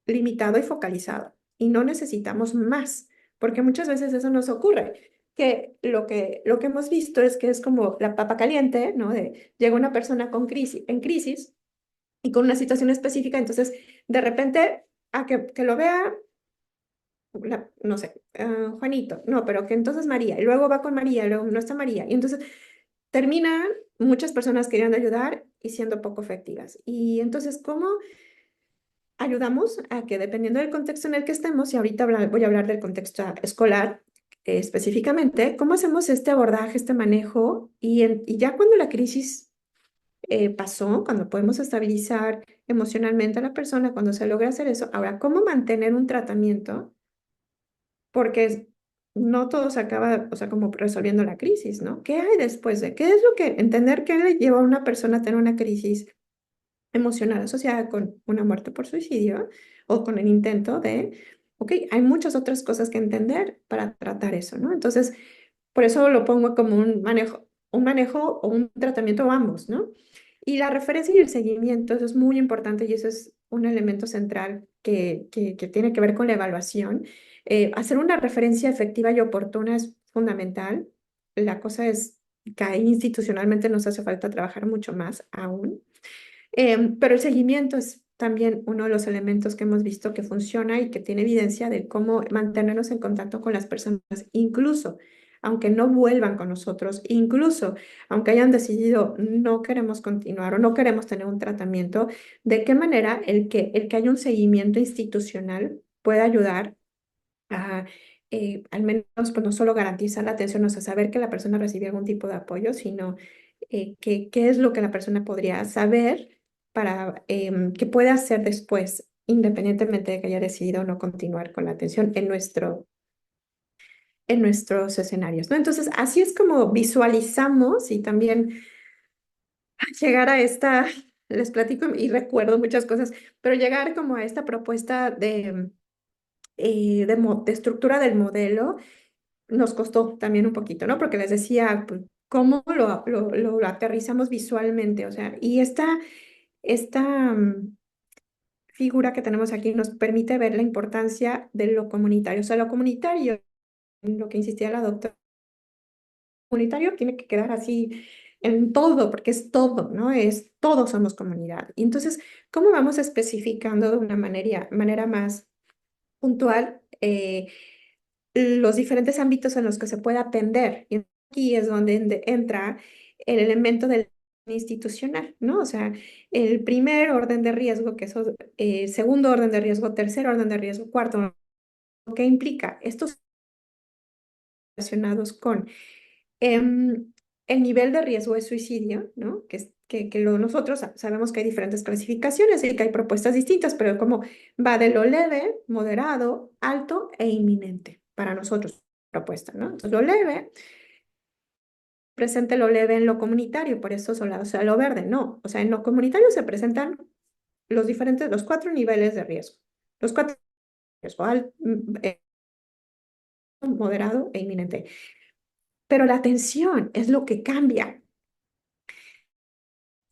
limitado y focalizado. Y no necesitamos más, porque muchas veces eso nos ocurre, que lo que hemos visto es que es como la papa caliente, ¿no? Llega una persona en crisis y con una situación específica, entonces de repente a que lo vea, no sé, Juanito, no, pero que entonces María, y luego va con María, y luego no está María, y entonces terminan muchas personas queriendo ayudar y siendo poco efectivas. Y entonces, ¿cómo ayudamos a que dependiendo del contexto en el que estemos, y ahorita voy a hablar del contexto escolar específicamente, cómo hacemos este abordaje, este manejo, y ya cuando la crisis pasó, cuando podemos estabilizar emocionalmente a la persona, cuando se logra hacer eso. Ahora, ¿cómo mantener un tratamiento? Porque no todo se acaba, o sea, como resolviendo la crisis, ¿no? ¿Qué hay después de? ¿Qué es lo que, entender qué le lleva a una persona a tener una crisis emocional asociada con una muerte por suicidio o con el intento de, ok, hay muchas otras cosas que entender para tratar eso, ¿no? Entonces, por eso lo pongo como un manejo o un tratamiento o ambos, ¿no? Y la referencia y el seguimiento, eso es muy importante y eso es un elemento central que tiene que ver con la evaluación. Hacer una referencia efectiva y oportuna es fundamental. La cosa es que ahí institucionalmente nos hace falta trabajar mucho más aún. Pero el seguimiento es también uno de los elementos que hemos visto que funciona y que tiene evidencia de cómo mantenernos en contacto con las personas, incluso aunque no vuelvan con nosotros, incluso aunque hayan decidido no queremos continuar o no queremos tener un tratamiento, de qué manera el que haya un seguimiento institucional puede ayudar a, al menos, pues no solo garantizar la atención, o sea, saber que la persona recibe algún tipo de apoyo, sino qué es lo que la persona podría saber para qué puede hacer después, independientemente de que haya decidido no continuar con la atención en nuestros escenarios, ¿no? Entonces, así es como visualizamos y también llegar a esta, les platico y recuerdo muchas cosas, pero llegar como a esta propuesta de estructura del modelo nos costó también un poquito, ¿no? Porque les decía, pues, cómo lo aterrizamos visualmente, o sea, y esta figura que tenemos aquí nos permite ver la importancia de lo comunitario, o sea, lo comunitario, en lo que insistía la doctora, comunitario tiene que quedar así en todo, porque es todo, ¿no? Es todos somos comunidad. Y entonces, ¿cómo vamos especificando de una manera más puntual los diferentes ámbitos en los que se puede aprender? Y aquí es donde entra el elemento del institucional, ¿no? O sea, el primer orden de riesgo, que es segundo orden de riesgo, tercer orden de riesgo, cuarto, ¿qué implica? Estos relacionados con em, el nivel de riesgo de suicidio, ¿no? Nosotros sabemos que hay diferentes clasificaciones y que hay propuestas distintas, pero como va de lo leve, moderado, alto e inminente para nosotros propuesta, ¿no? Entonces, lo leve, presente lo leve en lo comunitario, por eso o sea, lo verde, no. O sea, en lo comunitario se presentan los cuatro niveles de riesgo. Los cuatro riesgo, moderado e inminente. Pero la atención es lo que cambia.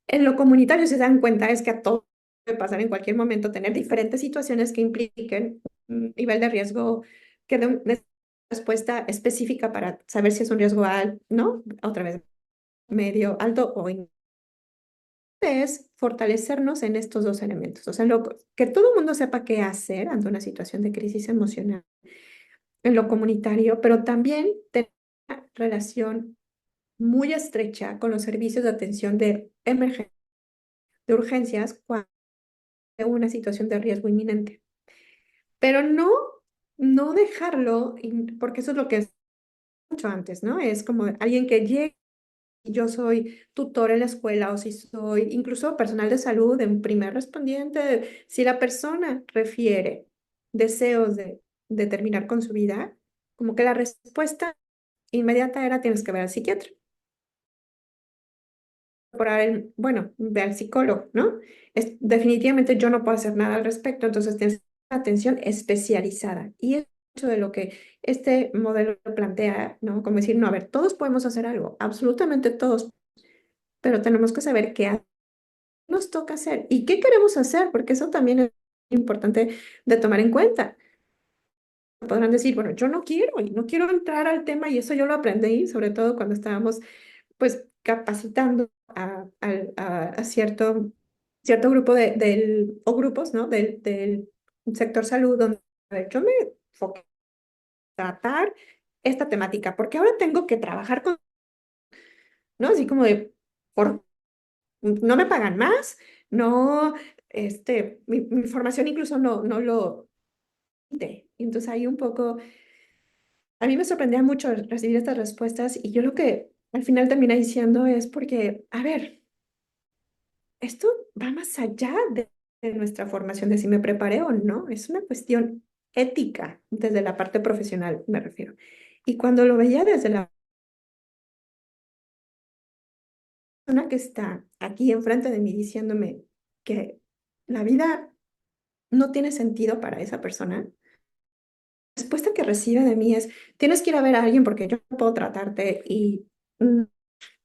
En lo comunitario se dan cuenta es que a todos puede pasar en cualquier momento tener diferentes situaciones que impliquen un nivel de riesgo que dé una respuesta específica para saber si es un riesgo alto, ¿no? Otra vez, medio, alto o es fortalecernos en estos dos elementos. O sea, que todo el mundo sepa qué hacer ante una situación de crisis emocional en lo comunitario, pero también tener una relación muy estrecha con los servicios de atención de emergencia, de urgencias, cuando hay una situación de riesgo inminente. Pero no dejarlo, porque eso es lo que es mucho antes, ¿no? Es como alguien que llegue, y yo soy tutor en la escuela o si soy incluso personal de salud, en primer respondiente, si la persona refiere deseos de terminar con su vida, como que la respuesta inmediata era tienes que ver al psiquiatra. Bueno, ve al psicólogo, ¿no? Definitivamente yo no puedo hacer nada al respecto, entonces tienes atención especializada. Y es mucho de lo que este modelo plantea, ¿no? Como decir, no, a ver, todos podemos hacer algo, absolutamente todos, pero tenemos que saber qué nos toca hacer y qué queremos hacer, porque eso también es importante de tomar en cuenta. Podrán decir, bueno, yo no quiero y no quiero entrar al tema y eso yo lo aprendí, sobre todo cuando estábamos pues capacitando a cierto grupo o grupos, ¿no? Del sector salud, donde a ver, yo me enfoqué en tratar esta temática, porque ahora tengo que trabajar con, ¿no? Así como no me pagan más, no, mi formación incluso no lo... Y entonces ahí un poco, a mí me sorprendía mucho recibir estas respuestas y yo lo que al final terminé diciendo es porque, a ver, esto va más allá de nuestra formación, de si me preparé o no, es una cuestión ética, desde la parte profesional, me refiero. Y cuando lo veía desde la persona que está aquí enfrente de mí diciéndome que la vida no tiene sentido para esa persona, la respuesta que recibe de mí es, tienes que ir a ver a alguien porque yo no puedo tratarte y mm,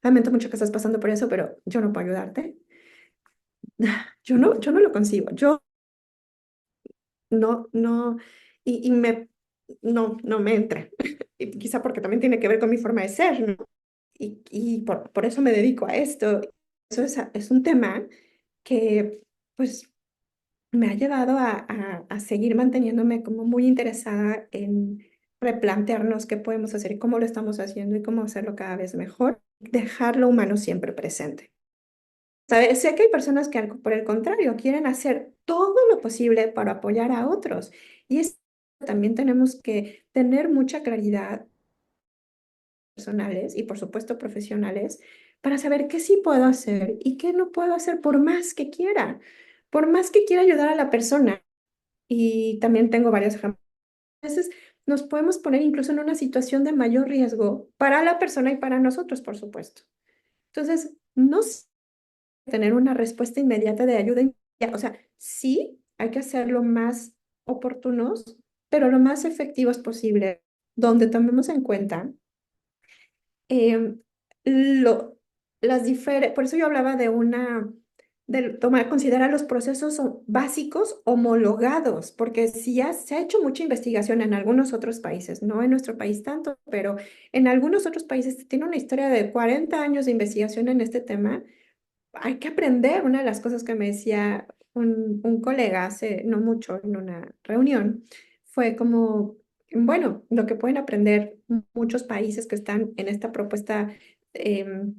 lamento mucho que estás pasando por eso, pero yo no puedo ayudarte. Yo no lo concibo. Yo no, no me entra. Y quizá porque también tiene que ver con mi forma de ser, ¿no? Y por eso me dedico a esto. Eso es un tema que, pues, me ha llevado a seguir manteniéndome como muy interesada en replantearnos qué podemos hacer y cómo lo estamos haciendo y cómo hacerlo cada vez mejor. Dejar lo humano siempre presente. ¿Sabes? Sé que hay personas que por el contrario quieren hacer todo lo posible para apoyar a otros. Y también tenemos que tener mucha claridad personales y por supuesto profesionales para saber qué sí puedo hacer y qué no puedo hacer por más que quiera ayudar a la persona. Y también tengo varios ejemplos. A veces nos podemos poner incluso en una situación de mayor riesgo para la persona y para nosotros, por supuesto. Entonces, no tener una respuesta inmediata de ayuda. O sea, sí, hay que hacerlo más oportunos, pero lo más efectivos posible, donde tomemos en cuenta em, lo, por eso yo hablaba de tomar, considerar los procesos básicos homologados, porque si ya se ha hecho mucha investigación en algunos otros países, no en nuestro país tanto, pero en algunos otros países tiene una historia de 40 años de investigación en este tema. Hay que aprender. Una de las cosas que me decía un colega hace no mucho en una reunión fue como, bueno, lo que pueden aprender muchos países que están en esta propuesta, em,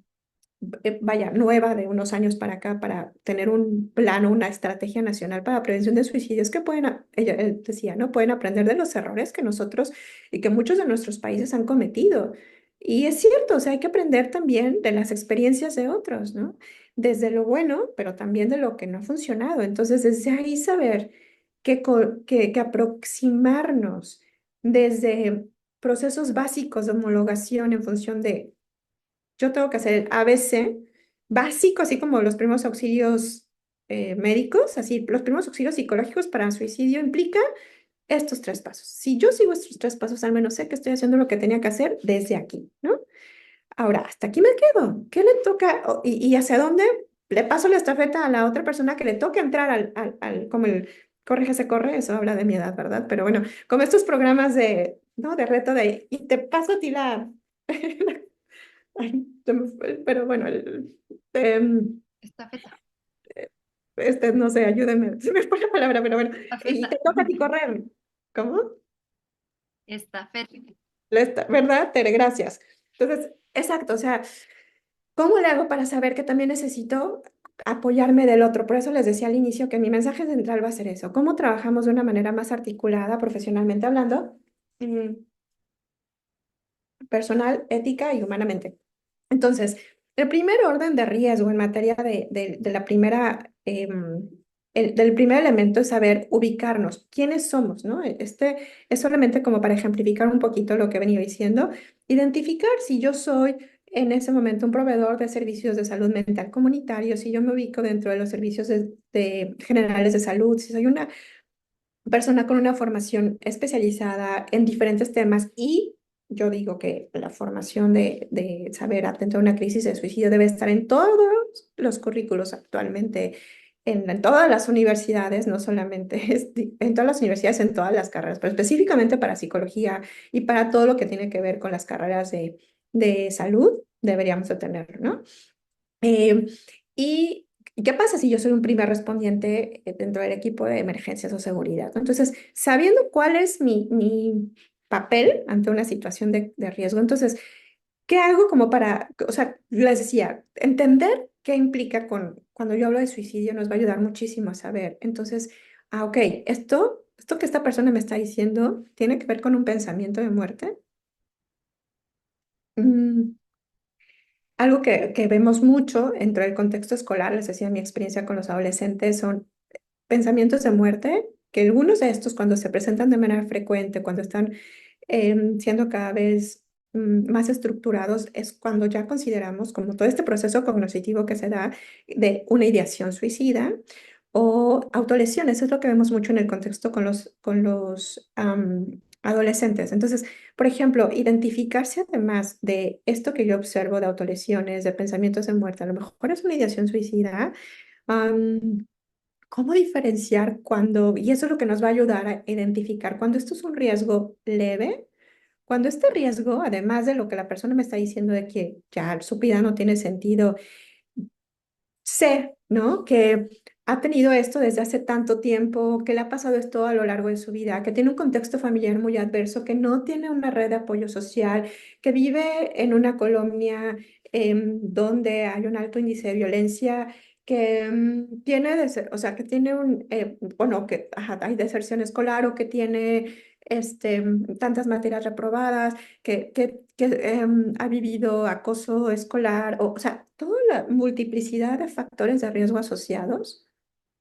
vaya, nueva de unos años para acá, para tener un plano, una estrategia nacional para prevención de suicidios, que pueden, ella él decía, ¿no? Pueden aprender de los errores que nosotros y que muchos de nuestros países han cometido. Y es cierto, o sea, hay que aprender también de las experiencias de otros, ¿no? Desde lo bueno, pero también de lo que no ha funcionado. Entonces, desde ahí saber que aproximarnos desde procesos básicos de homologación en función de yo tengo que hacer el ABC básico, así como los primeros auxilios médicos, así los primeros auxilios psicológicos para suicidio implica estos tres pasos. Si yo sigo estos tres pasos, al menos sé que estoy haciendo lo que tenía que hacer desde aquí, ¿no? Ahora, hasta aquí me quedo. ¿Qué le toca? Y hacia dónde le paso la estafeta a la otra persona que le toque entrar como el corre, se corre, eso habla de mi edad, ¿verdad? Pero bueno, como estos programas de, ¿no? De reto de, y te paso a ti la, ay, pero bueno, Estafeta, no sé, ayúdenme, se me fue la palabra, pero bueno, y estafeta, te toca a ti correr. ¿Cómo? estafeta. ¿Verdad, Tere? Gracias. Entonces, exacto, o sea, ¿cómo le hago para saber que también necesito apoyarme del otro? Por eso les decía al inicio que mi mensaje central va a ser eso, cómo trabajamos de una manera más articulada, profesionalmente hablando, mm, personal, ética y humanamente. Entonces, el primer orden de riesgo en materia de la primera, del primer elemento es saber ubicarnos, quiénes somos, ¿no? Este es solamente como para ejemplificar un poquito lo que he venido diciendo, identificar si yo soy en ese momento un proveedor de servicios de salud mental comunitario, si yo me ubico dentro de los servicios generales de salud, si soy una persona con una formación especializada en diferentes temas y yo digo que la formación de saber atender a una crisis de suicidio debe estar en todos los currículos actualmente, en todas las universidades, no solamente en todas las universidades, en todas las carreras, pero específicamente para psicología y para todo lo que tiene que ver con las carreras de salud, deberíamos de tener, ¿no? Eh, ¿y qué pasa si yo soy un primer respondiente dentro del equipo de emergencias o seguridad? Entonces, sabiendo cuál es mi papel ante una situación de riesgo, entonces, ¿qué hago como para, o sea, les decía, entender qué implica cuando yo hablo de suicidio nos va a ayudar muchísimo a saber. Entonces, ok, esto que esta persona me está diciendo tiene que ver con un pensamiento de muerte. Mm, Algo que vemos mucho dentro del contexto escolar, les decía mi experiencia con los adolescentes, son pensamientos de muerte, que algunos de estos cuando se presentan de manera frecuente, cuando están siendo cada vez más estructurados, es cuando ya consideramos como todo este proceso cognitivo que se da de una ideación suicida o autolesiones. Es lo que vemos mucho en el contexto con los adolescentes. Entonces, por ejemplo, identificarse además de esto que yo observo de autolesiones, de pensamientos de muerte, a lo mejor es una ideación suicida. am, ¿Cómo diferenciar cuando, y eso es lo que nos va a ayudar a identificar cuando esto es un riesgo leve, cuando este riesgo, además de lo que la persona me está diciendo de que ya su vida no tiene sentido, sé, ¿no? Que ha tenido esto desde hace tanto tiempo, que le ha pasado esto a lo largo de su vida, que tiene un contexto familiar muy adverso, que no tiene una red de apoyo social, que vive en una colonia donde hay un alto índice de violencia, que o sea, que tiene bueno, que ajá, hay deserción escolar o que tiene tantas materias reprobadas que ha vivido acoso escolar, o sea, toda la multiplicidad de factores de riesgo asociados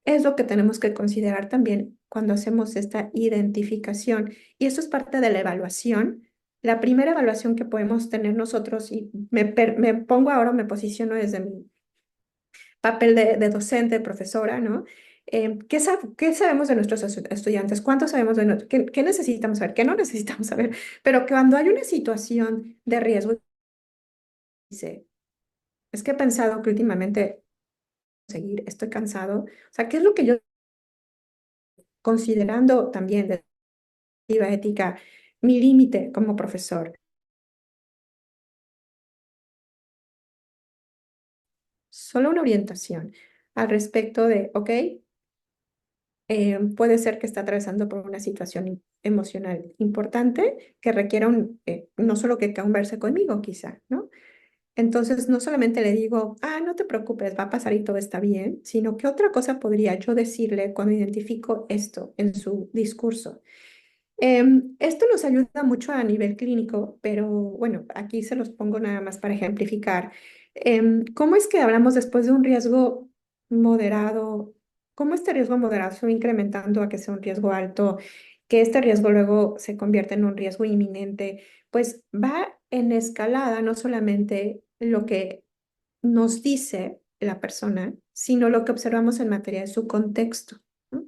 es lo que tenemos que considerar también cuando hacemos esta identificación. Y eso es parte de la evaluación. La primera evaluación que podemos tener nosotros, y me pongo ahora, me posiciono desde mi papel de docente, profesora, ¿no? ¿Qué sabemos de nuestros estudiantes? ¿Cuánto sabemos de qué necesitamos saber? ¿Qué no necesitamos saber? Pero cuando hay una situación de riesgo, dice, es que he pensado que últimamente seguir, estoy cansado. O sea, ¿qué es lo que yo, considerando también de perspectiva ética, mi límite como profesor? Solo una orientación al respecto de, ok, puede ser que está atravesando por una situación emocional importante que requiera no solo que converse conmigo, quizá, ¿no? Entonces, no solamente le digo, no te preocupes, va a pasar y todo está bien, sino que otra cosa podría yo decirle cuando identifico esto en su discurso. Esto nos ayuda mucho a nivel clínico, pero bueno, aquí se los pongo nada más para ejemplificar. ¿Cómo es que hablamos después de un riesgo moderado? ¿Cómo este riesgo moderado se va incrementando a que sea un riesgo alto? Que este riesgo luego se convierte en un riesgo inminente, pues va en escalada no solamente lo que nos dice la persona, sino lo que observamos en materia de su contexto, ¿no?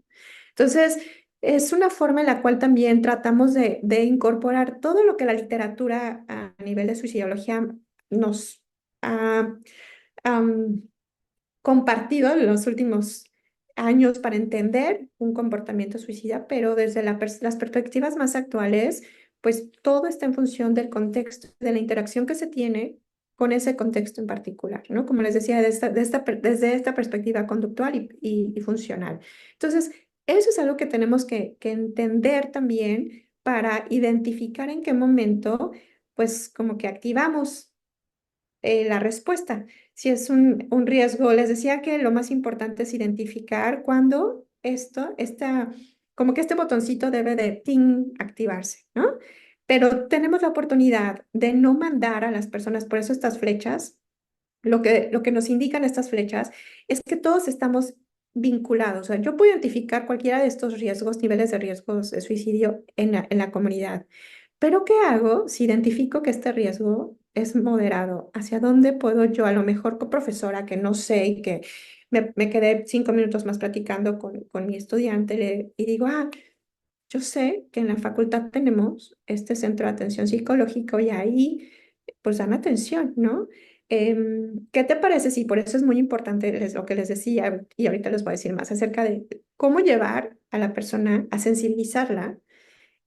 Entonces, es una forma en la cual también tratamos de incorporar todo lo que la literatura a nivel de suicidología nos ha am, compartido en los últimos años para entender un comportamiento suicida, pero desde las perspectivas más actuales, pues todo está en función del contexto, de la interacción que se tiene con ese contexto en particular, ¿no? Como les decía, desde esta perspectiva conductual y funcional. Entonces, eso es algo que tenemos que entender también para identificar en qué momento, pues como que activamos la respuesta. Si es un riesgo, les decía que lo más importante es identificar cuándo como que este botoncito debe de ting, activarse, ¿no? Pero tenemos la oportunidad de no mandar a las personas, por eso estas flechas, lo que nos indican estas flechas es que todos estamos vinculados. O sea, yo puedo identificar cualquiera de estos riesgos, niveles de riesgos de suicidio en la comunidad. Pero ¿qué hago si identifico que este riesgo es moderado? ¿Hacia dónde puedo yo, a lo mejor como profesora que no sé y que me quedé 5 minutos más platicando con mi estudiante y digo, yo sé que en la facultad tenemos este centro de atención psicológico y ahí pues dan atención, ¿no? ¿Qué te parece? Sí, por eso es muy importante lo que les decía y ahorita les voy a decir más acerca de cómo llevar a la persona a sensibilizarla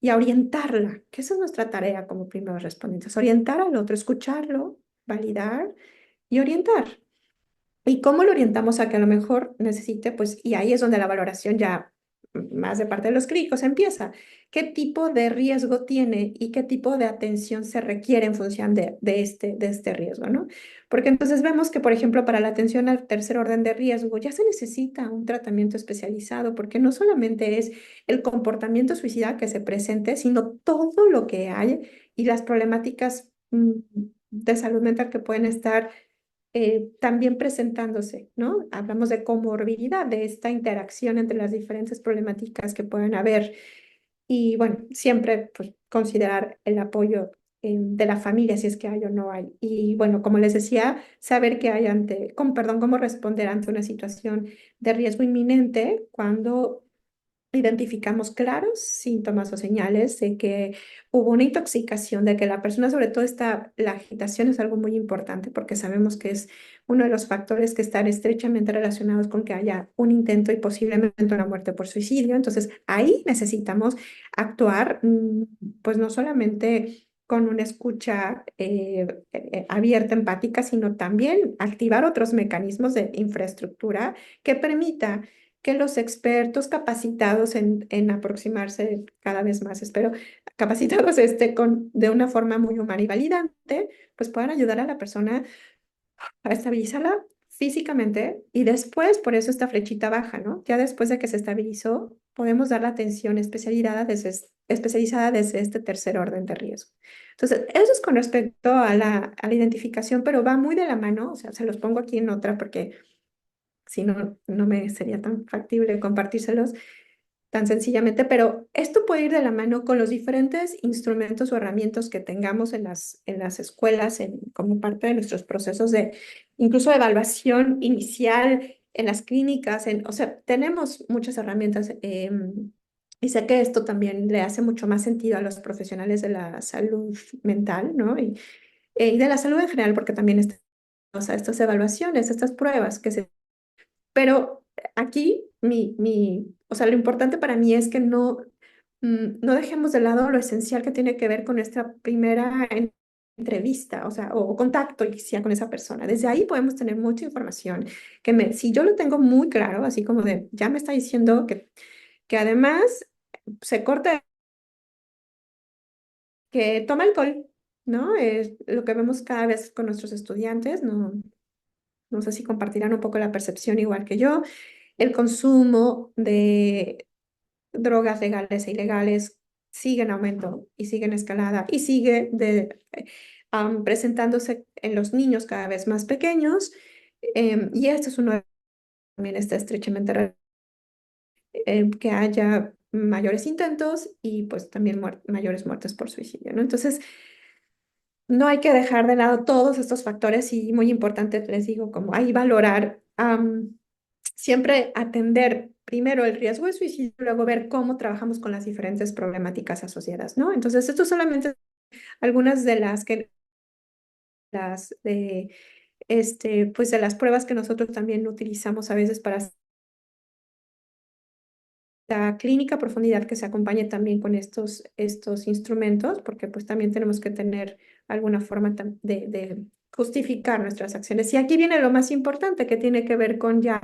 y a orientarla, que esa es nuestra tarea como primeros respondientes, orientar al otro, escucharlo, validar y orientar. ¿Y cómo lo orientamos a que a lo mejor necesite? Pues, y ahí es donde la valoración ya más de parte de los clínicos empieza. ¿Qué tipo de riesgo tiene y qué tipo de atención se requiere en función de este riesgo, ¿no? Porque entonces vemos que, por ejemplo, para la atención al tercer orden de riesgo ya se necesita un tratamiento especializado, porque no solamente es el comportamiento suicida que se presente, sino todo lo que hay y las problemáticas de salud mental que pueden estar también presentándose, ¿no? Hablamos de comorbilidad, de esta interacción entre las diferentes problemáticas que pueden haber. Y bueno, siempre pues, considerar el apoyo de la familia, si es que hay o no hay. Y bueno, como les decía, saber que hay perdón, cómo responder ante una situación de riesgo inminente cuando identificamos claros síntomas o señales de que hubo una intoxicación, de que la persona, sobre todo la agitación es algo muy importante porque sabemos que es uno de los factores que están estrechamente relacionados con que haya un intento y posiblemente una muerte por suicidio. Entonces, ahí necesitamos actuar, pues no solamente con una escucha abierta, empática, sino también activar otros mecanismos de infraestructura que permita que los expertos capacitados en aproximarse cada vez más, espero, capacitados de una forma muy humana y validante, pues puedan ayudar a la persona a estabilizarla físicamente y después, por eso esta flechita baja, ¿no? Ya después de que se estabilizó, podemos dar la atención especializada desde este tercer orden de riesgo. Entonces, eso es con respecto a la identificación, pero va muy de la mano, o sea, se los pongo aquí en otra porque si no, no me sería tan factible compartírselos tan sencillamente, pero esto puede ir de la mano con los diferentes instrumentos o herramientas que tengamos en las escuelas, como parte de nuestros procesos de incluso de evaluación inicial, en las clínicas, o sea, tenemos muchas herramientas. Y sé que esto también le hace mucho más sentido a los profesionales de la salud mental, ¿no? Y de la salud en general, porque también o sea, estas evaluaciones, estas pruebas que se pero aquí, o sea, lo importante para mí es que no dejemos de lado lo esencial que tiene que ver con nuestra primera entrevista, o sea, o contacto inicial con esa persona. Desde ahí podemos tener mucha información si yo lo tengo muy claro, así como de, ya me está diciendo que además se corta, que toma alcohol, ¿no? Es lo que vemos cada vez con nuestros estudiantes, no sé si compartirán un poco la percepción igual que yo. El consumo de drogas legales e ilegales sigue en aumento y sigue en escalada y sigue presentándose en los niños cada vez más pequeños. Y esto es uno también está estrechamente que haya mayores intentos y pues también mayores muertes por suicidio, ¿no? Entonces, no hay que dejar de lado todos estos factores y muy importante, les digo, como ahí valorar, siempre atender primero el riesgo de suicidio, luego ver cómo trabajamos con las diferentes problemáticas asociadas, ¿no? Entonces, esto solamente algunas de las, de, pues de las pruebas que nosotros también utilizamos a veces para la clínica a profundidad que se acompañe también con estos instrumentos, porque pues también tenemos que tener alguna forma de justificar nuestras acciones. Y aquí viene lo más importante que tiene que ver con ya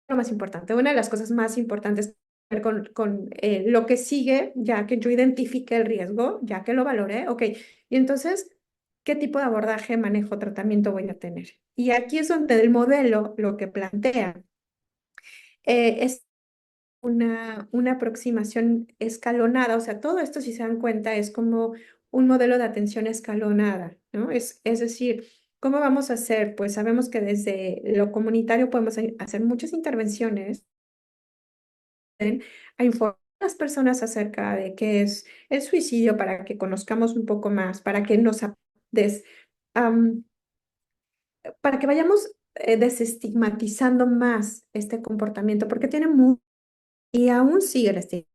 lo más importante, una de las cosas más importantes que tiene que ver con lo que sigue, ya que yo identifique el riesgo, ya que lo valoré, ok, y entonces, ¿qué tipo de abordaje, manejo, tratamiento voy a tener? Y aquí es donde el modelo lo que plantea es una aproximación escalonada, o sea, todo esto, si se dan cuenta, es como un modelo de atención escalonada, ¿no? Es decir, ¿cómo vamos a hacer? Pues sabemos que desde lo comunitario podemos hacer muchas intervenciones a informar a las personas acerca de qué es el suicidio para que conozcamos un poco más, para que des- am, para que vayamos desestigmatizando más este comportamiento, porque tiene y aún sigue el estigma.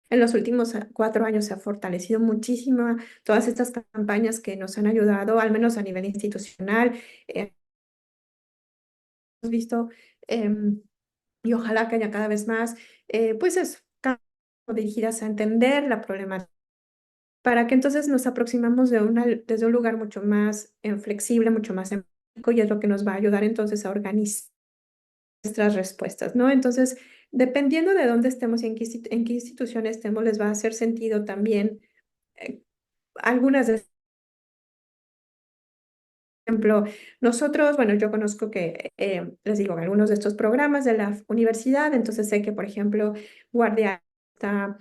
En los últimos 4 años se ha fortalecido muchísimo todas estas campañas que nos han ayudado, al menos a nivel institucional. Hemos visto, y ojalá que haya cada vez más, pues es dirigidas a entender la problemática, para que entonces nos aproximamos desde un lugar mucho más flexible, mucho más empático, y es lo que nos va a ayudar entonces a organizar nuestras respuestas, ¿no? Entonces, dependiendo de dónde estemos y en qué institución estemos, les va a hacer sentido también algunas de ejemplo, nosotros, bueno, yo conozco que, les digo, algunos de estos programas de la universidad, entonces sé que, por ejemplo, Guardia está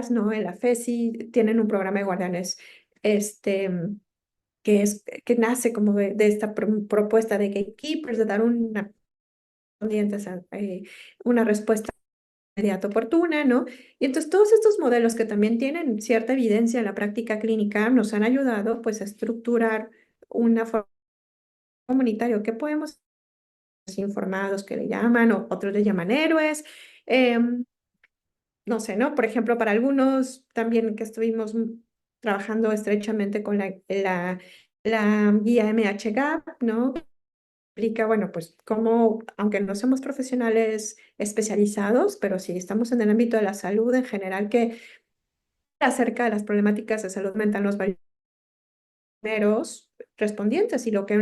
¿no? En la FESI tienen un programa de guardianes, este, que nace como de esta propuesta de gatekeepers, de dar una respuesta inmediata oportuna, ¿no? Y entonces todos estos modelos que también tienen cierta evidencia en la práctica clínica nos han ayudado pues a estructurar una forma comunitaria que podemos informados que le llaman, o otros le llaman héroes. em, no sé, ¿no? Por ejemplo, para algunos también que estuvimos trabajando estrechamente con la guía MHGAP, ¿no? Explica, bueno, pues cómo, aunque no somos profesionales especializados, pero sí estamos en el ámbito de la salud en general, que acerca de las problemáticas de salud mental nos va a primeros respondientes. Y lo que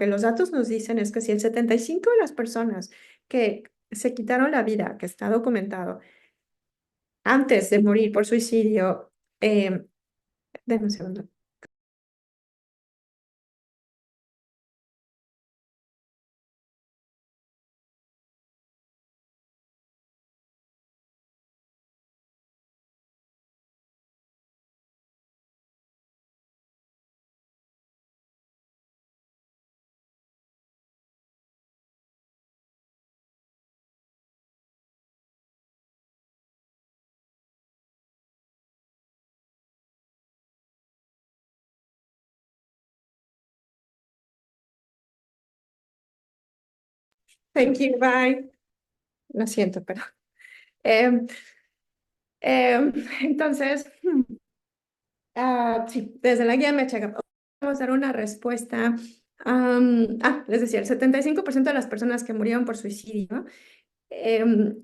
los datos nos dicen es que si el 75 de las personas que se quitaron la vida, que está documentado, antes de morir por suicidio, denme un segundo. Thank you, bye. Lo siento, pero. em, entonces, sí, desde la guía me vamos a dar una respuesta. Les decía, el 75% de las personas que murieron por suicidio em,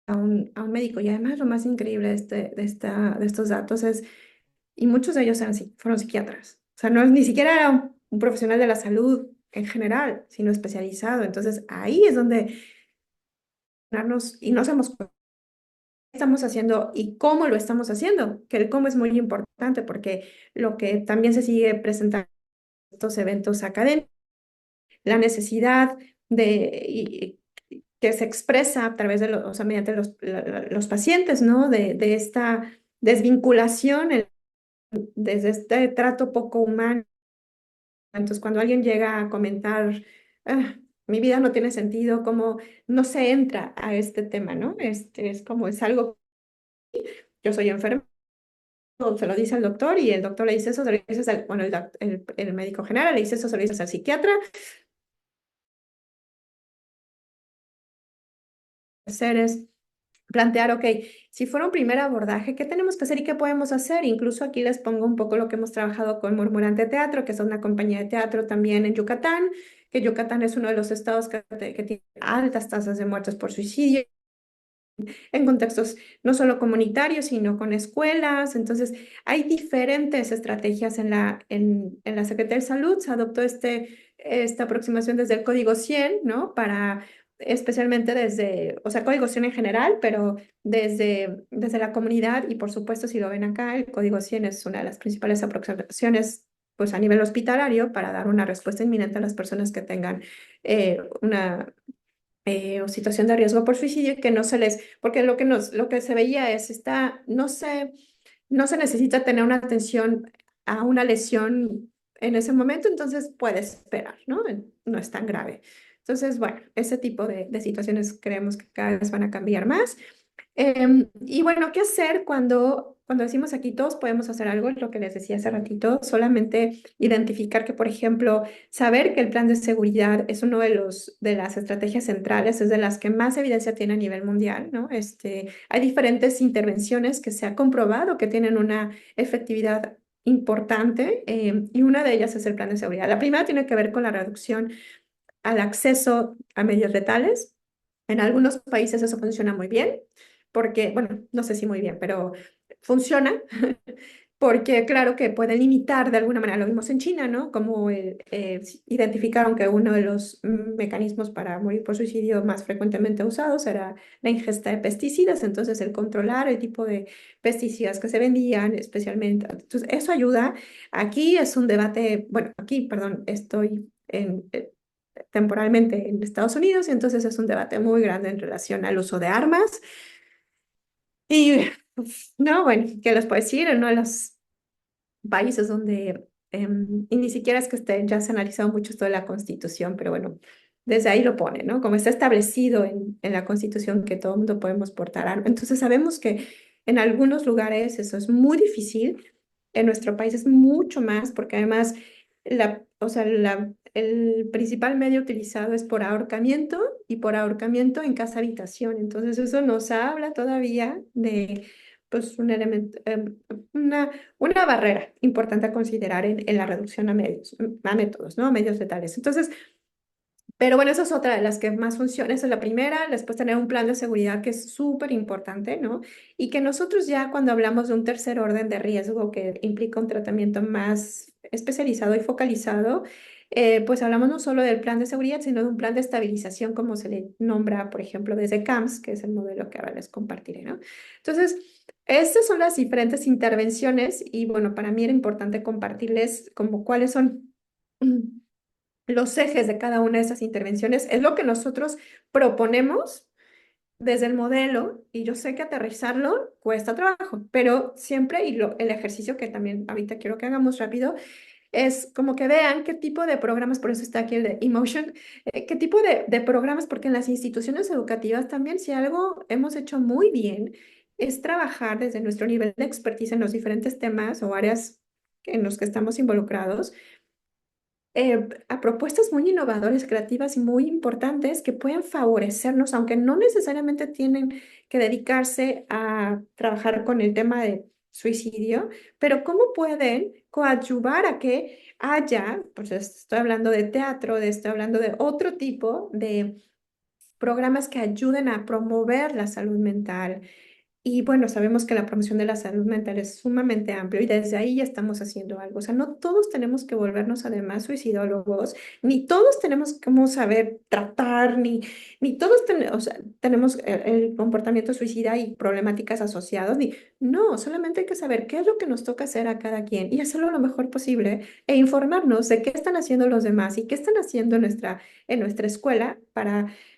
a un médico. Y además lo más increíble de estos datos es, y muchos de ellos fueron psiquiatras. O sea, no es ni siquiera era un profesional de la salud en general, sino especializado. Entonces ahí es donde darnos y no sabemos qué estamos haciendo y cómo lo estamos haciendo, que el cómo es muy importante porque lo que también se sigue presentando en estos eventos académicos, la necesidad que se expresa a través de los, o sea, mediante los pacientes, ¿no? De esta desvinculación desde este trato poco humano. Entonces, cuando alguien llega a comentar, "Ah, mi vida no tiene sentido", como no se entra a este tema, ¿no? Es como es algo, yo soy enfermo, se lo dice al doctor y el doctor le dice eso, se lo dice bueno, el médico general le dice eso, se lo dice al psiquiatra, hacer es plantear, ok, si fuera un primer abordaje, ¿qué tenemos que hacer y qué podemos hacer? Incluso aquí les pongo un poco lo que hemos trabajado con Murmurante Teatro, que es una compañía de teatro también en Yucatán, que Yucatán es uno de los estados que tiene altas tasas de muertes por suicidio en contextos no solo comunitarios, sino con escuelas. Entonces, hay diferentes estrategias en la Secretaría de Salud. Se adoptó esta aproximación desde el Código 100, ¿no? Para especialmente desde, o sea, Código 100 en general, pero desde la comunidad y por supuesto, si lo ven acá, el Código 100 es una de las principales aproximaciones pues a nivel hospitalario para dar una respuesta inminente a las personas que tengan una o situación de riesgo por suicidio que no se les, porque lo que se veía es no se necesita tener una atención a una lesión en ese momento, entonces puedes esperar, ¿no? No es tan grave. Entonces, bueno, ese tipo de situaciones creemos que cada vez van a cambiar más. Y bueno, ¿qué hacer cuando decimos aquí todos podemos hacer algo? Es lo que les decía hace ratito, solamente identificar que, por ejemplo, saber que el plan de seguridad es uno de las estrategias centrales, es de las que más evidencia tiene a nivel mundial, ¿no? Hay diferentes intervenciones que se ha comprobado que tienen una efectividad importante, y una de ellas es el plan de seguridad. La primera tiene que ver con la reducción al acceso a medios letales. En algunos países eso funciona muy bien, porque, bueno, no sé si muy bien, pero funciona, porque claro que pueden limitar de alguna manera, lo vimos en China, ¿no? Como identificaron que uno de los mecanismos para morir por suicidio más frecuentemente usados era la ingesta de pesticidas, entonces el controlar el tipo de pesticidas que se vendían, especialmente, entonces eso ayuda. Aquí es un debate, bueno, aquí, perdón, estoy temporalmente en Estados Unidos, y entonces es un debate muy grande en relación al uso de armas. Y no, bueno, ¿qué les puedo decir? En uno de los países donde y ni siquiera es que esté, ya se ha analizado mucho esto de la Constitución, pero bueno, desde ahí lo pone, ¿no? Como está establecido en la Constitución que todo el mundo podemos portar arma. Entonces sabemos que en algunos lugares eso es muy difícil, en nuestro país es mucho más, porque además o sea, el principal medio utilizado es por ahorcamiento y por ahorcamiento en casa habitación. Entonces eso nos habla todavía de pues un elemento, una barrera importante a considerar en la reducción a métodos, ¿no? A medios letales. Entonces, pero bueno, esa es otra de las que más funciona. Esa es la primera. Después tener un plan de seguridad que es súper importante, ¿no? Y que nosotros ya cuando hablamos de un tercer orden de riesgo que implica un tratamiento más especializado y focalizado, pues hablamos no solo del plan de seguridad, sino de un plan de estabilización, como se le nombra, por ejemplo, desde CAMS, que es el modelo que ahora les compartiré, ¿no? Entonces, estas son las diferentes intervenciones y bueno, para mí era importante compartirles como cuáles son los ejes de cada una de esas intervenciones. Es lo que nosotros proponemos desde el modelo y yo sé que aterrizarlo cuesta trabajo, pero siempre, y el ejercicio que también ahorita quiero que hagamos rápido, es como que vean qué tipo de programas, por eso está aquí el de Emotion, qué tipo de programas, porque en las instituciones educativas también si algo hemos hecho muy bien es trabajar desde nuestro nivel de expertise en los diferentes temas o áreas en los que estamos involucrados a propuestas muy innovadoras, creativas y muy importantes que pueden favorecernos, aunque no necesariamente tienen que dedicarse a trabajar con el tema de suicidio, pero cómo pueden coadyuvar a que haya, pues estoy hablando de teatro, estoy hablando de otro tipo de programas que ayuden a promover la salud mental, y bueno, sabemos que la promoción de la salud mental es sumamente amplio y desde ahí ya estamos haciendo algo. O sea, no todos tenemos que volvernos además suicidólogos, ni todos tenemos cómo saber tratar, ni todos o sea, tenemos el comportamiento suicida y problemáticas asociadas, ni no, solamente hay que saber qué es lo que nos toca hacer a cada quien y hacerlo lo mejor posible e informarnos de qué están haciendo los demás y qué están haciendo en nuestra escuela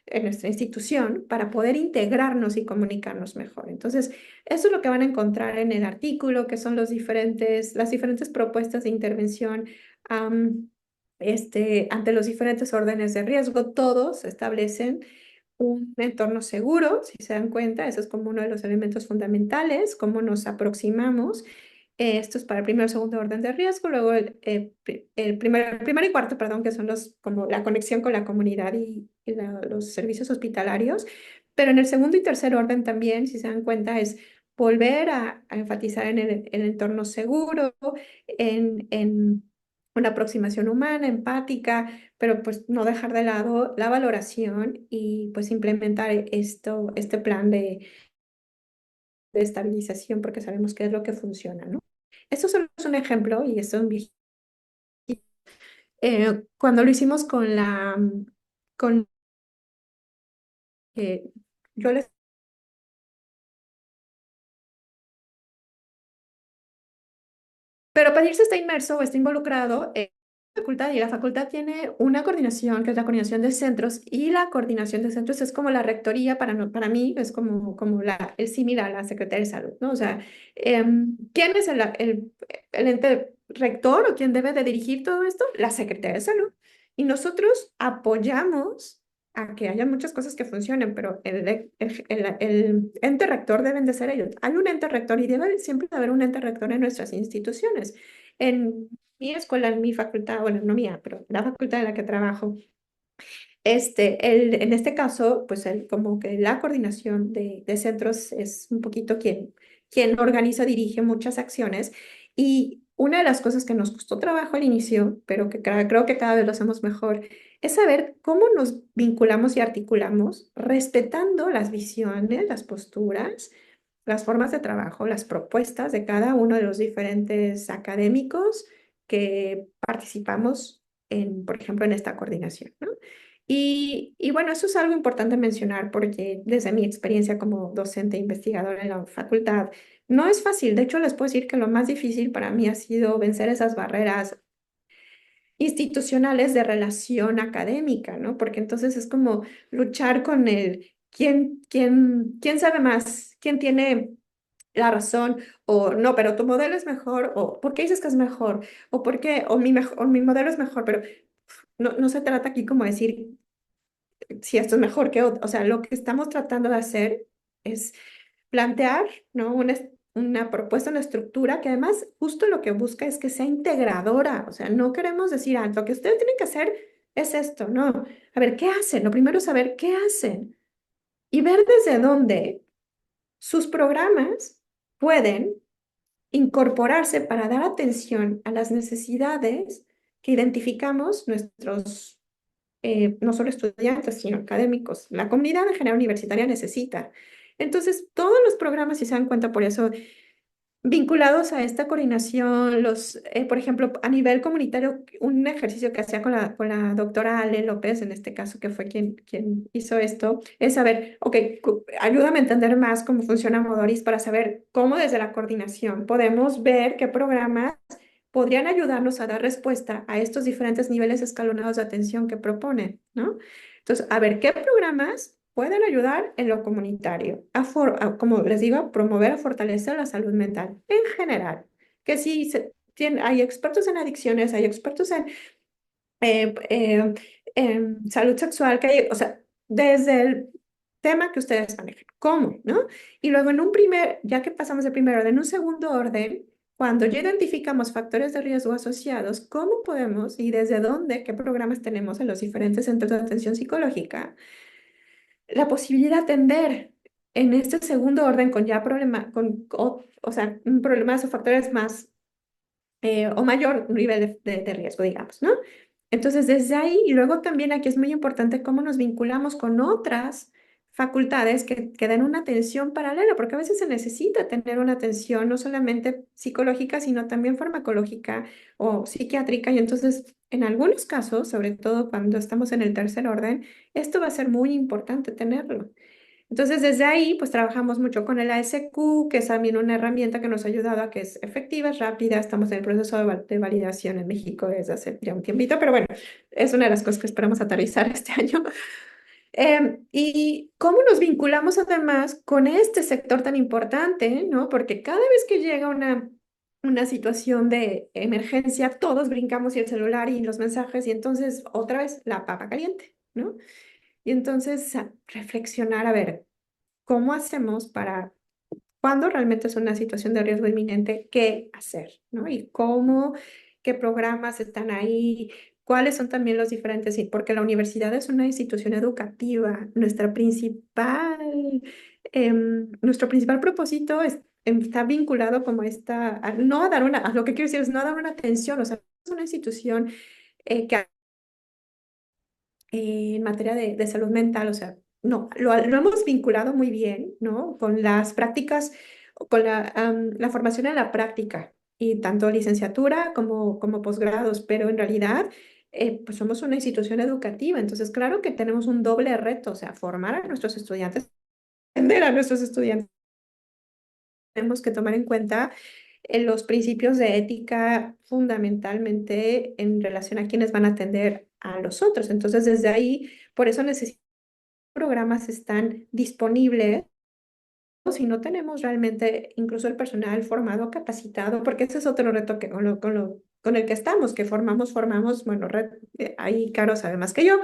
en nuestra institución para poder integrarnos y comunicarnos mejor. Entonces, eso es lo que van a encontrar en el artículo, que son las diferentes propuestas de intervención am, ante los diferentes órdenes de riesgo. Todos establecen un entorno seguro, si se dan cuenta, eso es como uno de los elementos fundamentales, cómo nos aproximamos. Esto es para el primer y segundo orden de riesgo, luego el primero y cuarto, perdón, que son como la conexión con la comunidad y los servicios hospitalarios, pero en el segundo y tercer orden también, si se dan cuenta, es volver a enfatizar en el entorno seguro, en una aproximación humana, empática, pero pues no dejar de lado la valoración y pues implementar este plan de estabilización porque sabemos qué es lo que funciona, ¿no? Esto solo es un ejemplo y esto es un viejito. Cuando lo hicimos con, eh, yo les, pero pedirse está inmerso o está involucrado en la facultad y la facultad tiene una coordinación que es la coordinación de centros y la coordinación de centros es como la rectoría para mí, es como el similar a la Secretaría de Salud, ¿no? O sea, ¿quién es el ente rector o quién debe de dirigir todo esto? La Secretaría de Salud. Y nosotros apoyamos a que haya muchas cosas que funcionen, pero el ente rector deben de ser ellos. Hay un ente rector y debe siempre haber un ente rector en nuestras instituciones. En mi escuela, en mi facultad, bueno, no mía, pero la facultad en la que trabajo, en este caso, pues como que la coordinación de centros es un poquito quien organiza, dirige muchas acciones. Y una de las cosas que nos costó trabajo al inicio, pero que creo que cada vez lo hacemos mejor, es saber cómo nos vinculamos y articulamos respetando las visiones, las posturas, las formas de trabajo, las propuestas de cada uno de los diferentes académicos que participamos por ejemplo, en esta coordinación, ¿no? Y bueno, eso es algo importante mencionar porque desde mi experiencia como docente e investigadora en la facultad, no es fácil. De hecho, les puedo decir que lo más difícil para mí ha sido vencer esas barreras institucionales de relación académica, ¿no? Porque entonces es como luchar con quién sabe más, quién tiene la razón, o no, pero tu modelo es mejor, o ¿por qué dices que es mejor? O ¿por qué? O mi modelo es mejor, pero no se trata aquí como decir si esto es mejor que otro. O sea, lo que estamos tratando de hacer es plantear, ¿no? Una propuesta, una estructura que además justo lo que busca es que sea integradora. O sea, no queremos decir, ah, lo que ustedes tienen que hacer es esto, no. A ver, ¿qué hacen? Lo primero es saber qué hacen y ver desde dónde sus programas pueden incorporarse para dar atención a las necesidades que identificamos nuestros, no solo estudiantes, sino académicos, la comunidad en general universitaria necesita. Entonces, todos los programas, si se dan cuenta, por eso vinculados a esta coordinación, por ejemplo, a nivel comunitario, un ejercicio que hacía con la doctora Ale López, en este caso, que fue quien hizo esto, es saber, ok, ayúdame a entender más cómo funciona Modoris para saber cómo desde la coordinación podemos ver qué programas podrían ayudarnos a dar respuesta a estos diferentes niveles escalonados de atención que proponen, ¿no? Entonces, a ver qué programas pueden ayudar en lo comunitario, como les digo, a promover, a fortalecer la salud mental en general. Que si hay expertos en adicciones, hay expertos eh, eh, en salud sexual, o sea, desde el tema que ustedes manejan, ¿cómo? ¿No? Y luego ya que pasamos de primer orden, en un segundo orden, cuando ya identificamos factores de riesgo asociados, ¿cómo podemos y desde dónde, qué programas tenemos en los diferentes centros de atención psicológica? La posibilidad de atender en este segundo orden con ya problema, o sea, problemas o factores más o mayor nivel de riesgo, digamos, ¿no? Entonces, desde ahí, y luego también aquí es muy importante cómo nos vinculamos con otras facultades que den una atención paralela, porque a veces se necesita tener una atención no solamente psicológica, sino también farmacológica o psiquiátrica, y entonces, en algunos casos, sobre todo cuando estamos en el tercer orden, esto va a ser muy importante tenerlo. Entonces, desde ahí, pues trabajamos mucho con el ASQ, que es también una herramienta que nos ha ayudado a que es efectiva, es rápida. Estamos en el proceso de validación en México desde hace ya un tiempito, pero bueno, es una de las cosas que esperamos aterrizar este año. Y cómo nos vinculamos además con este sector tan importante, ¿no? Porque cada vez que llega una situación de emergencia, todos brincamos y el celular y los mensajes, y entonces otra vez la papa caliente, ¿no? Y entonces reflexionar, a ver, ¿cómo hacemos para cuando realmente es una situación de riesgo inminente, qué hacer, ¿no? Y cómo, qué programas están ahí, cuáles son también los diferentes, porque la universidad es una institución educativa. Nuestro principal propósito está vinculado como no a dar lo que quiero decir es no a dar una atención, o sea, es una institución que en materia de salud mental, o sea, no, lo hemos vinculado muy bien, ¿no? Con las prácticas, con la formación en la práctica, y tanto licenciatura como posgrados, pero en realidad, pues somos una institución educativa, entonces claro que tenemos un doble reto, o sea, formar a nuestros estudiantes, entender a nuestros estudiantes. Tenemos que tomar en cuenta los principios de ética fundamentalmente en relación a quienes van a atender a los otros. Entonces, desde ahí, por eso necesitamos programas están disponibles si no tenemos realmente incluso el personal formado, capacitado, porque ese es otro reto que con el que estamos, que formamos, bueno, ahí Caro sabe más que yo,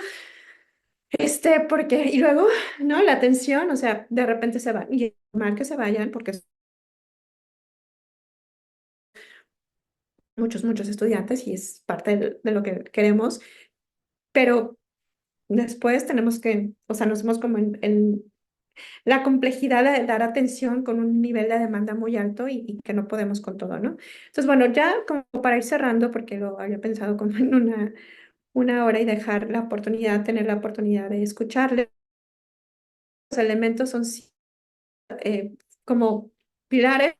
porque, y luego, ¿no? La atención, o sea, de repente se van, y es normal que se vayan, porque muchos estudiantes y es parte de lo que queremos, pero después tenemos que, o sea, nos vemos como en la complejidad de dar atención con un nivel de demanda muy alto y que no podemos con todo, ¿no? Entonces, bueno, ya como para ir cerrando, porque lo había pensado como en una hora y dejar tener la oportunidad de escucharle, los elementos son como pilares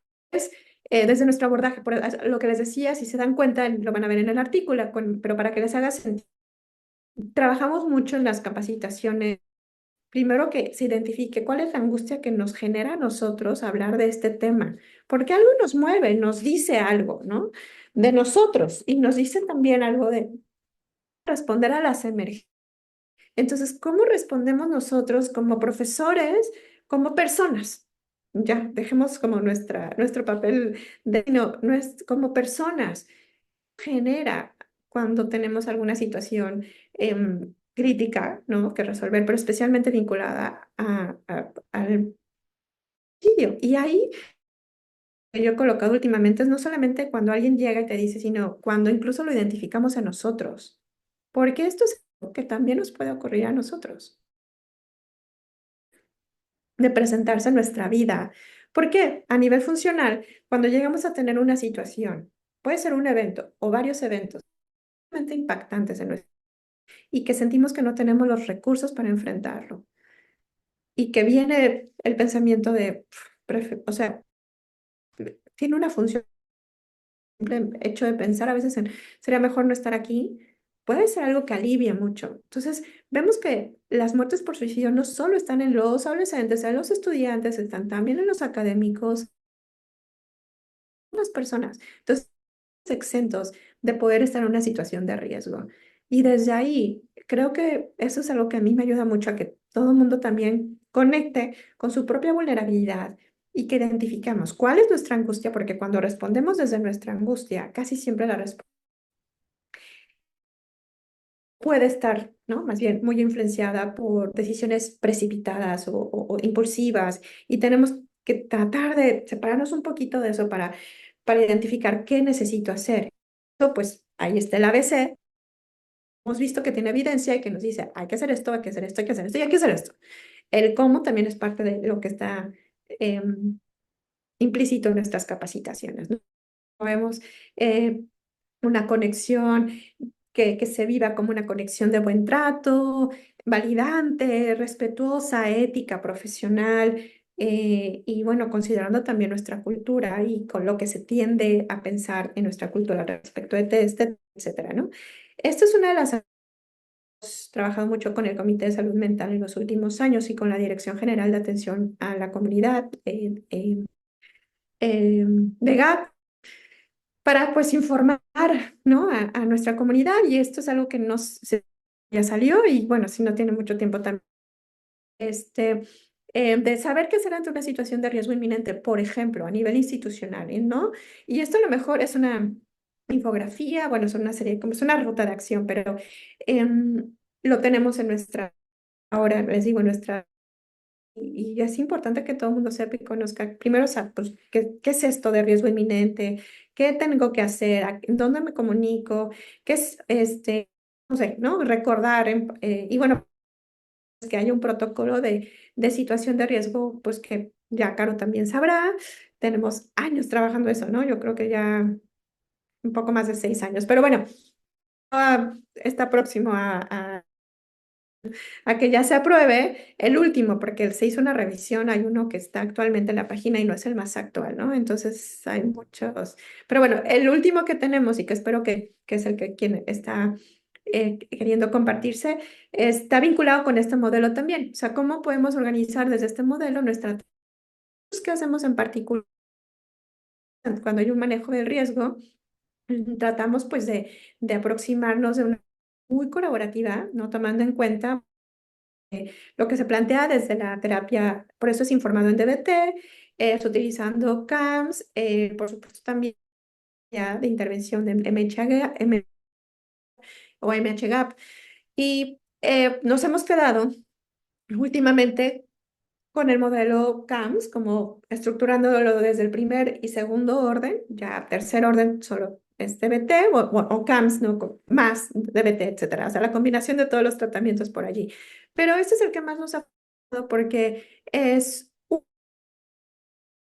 desde nuestro abordaje. Lo que les decía, si se dan cuenta, lo van a ver en el artículo, pero para que les haga sentido, trabajamos mucho en las capacitaciones. Primero que se identifique cuál es la angustia que nos genera a nosotros hablar de este tema, porque algo nos mueve, nos dice algo, ¿no? De nosotros y nos dice también algo de responder a las emergencias. Entonces, ¿cómo respondemos nosotros como profesores, como personas? ya, dejemos como nuestro papel de, no es como personas, genera cuando tenemos alguna situación crítica, ¿no? Que resolver, pero especialmente vinculada al suicidio. Y ahí que yo he colocado últimamente es no solamente cuando alguien llega y te dice, sino cuando incluso lo identificamos en nosotros, porque esto es algo que también nos puede ocurrir a nosotros, de presentarse en nuestra vida. Porque a nivel funcional, cuando llegamos a tener una situación, puede ser un evento o varios eventos realmente impactantes en nuestra y que sentimos que no tenemos los recursos para enfrentarlo y que viene el pensamiento de, o sea, tiene una función, simple hecho de pensar a veces en, sería mejor no estar aquí, puede ser algo que alivia mucho. Entonces, vemos que las muertes por suicidio no solo están en los adolescentes, en los estudiantes, están también en los académicos, en las personas. Entonces, exentos de poder estar en una situación de riesgo. Y desde ahí, creo que eso es algo que a mí me ayuda mucho a que todo el mundo también conecte con su propia vulnerabilidad y que identifiquemos cuál es nuestra angustia, porque cuando respondemos desde nuestra angustia, casi siempre la respuesta puede estar, ¿no? Más bien muy influenciada por decisiones precipitadas o impulsivas y tenemos que tratar de separarnos un poquito de eso para identificar qué necesito hacer. Pues ahí está el ABC. Hemos visto que tiene evidencia y que nos dice, hay que hacer esto, hay que hacer esto, hay que hacer esto y hay que hacer esto. El cómo también es parte de lo que está implícito en nuestras capacitaciones, ¿no? Vemos eh, una conexión que se viva como una conexión de buen trato, validante, respetuosa, ética, profesional, y bueno, considerando también nuestra cultura y con lo que se tiende a pensar en nuestra cultura respecto de este, etcétera, ¿no? Esto es una de las trabajado mucho con el Comité de Salud Mental en los últimos años y con la Dirección General de Atención a la Comunidad de GAP para pues informar, ¿no? a nuestra comunidad y esto es algo que ya salió y bueno, si no tiene mucho tiempo también, este, de saber qué hacer ante una situación de riesgo inminente, por ejemplo, a nivel institucional, ¿no? Y esto a lo mejor es una infografía, bueno, es una serie, como es una ruta de acción, pero lo tenemos en nuestra, ahora les digo, en nuestra. Y es importante que todo el mundo sepa y conozca, primero, o sea, pues, qué es esto de riesgo inminente, qué tengo que hacer, dónde me comunico, qué es, no sé, ¿no? Recordar, y bueno, pues, que haya un protocolo de situación de riesgo, pues que ya Caro también sabrá, tenemos años trabajando eso, ¿no? Yo creo que ya un poco más de 6 años, pero bueno, está próximo a que ya se apruebe el último, porque se hizo una revisión, hay uno que está actualmente en la página y no es el más actual, ¿no? Entonces hay muchos, pero bueno, el último que tenemos y que espero que es el que quien está queriendo compartirse, está vinculado con este modelo también, o sea, cómo podemos organizar desde este modelo nuestra, qué hacemos en particular cuando hay un manejo del riesgo, tratamos pues de aproximarnos de una muy colaborativa, ¿no? Tomando en cuenta lo que se plantea desde la terapia, por eso es informado en DBT, es utilizando CAMS, por supuesto también ya de intervención de o MHGAP. Y nos hemos quedado últimamente con el modelo CAMS, como estructurándolo desde el primer y segundo orden, ya tercer orden solo es DBT o CAMS, ¿no? Más DBT, etcétera. O sea, la combinación de todos los tratamientos por allí. Pero este es el que más nos ha funcionado porque es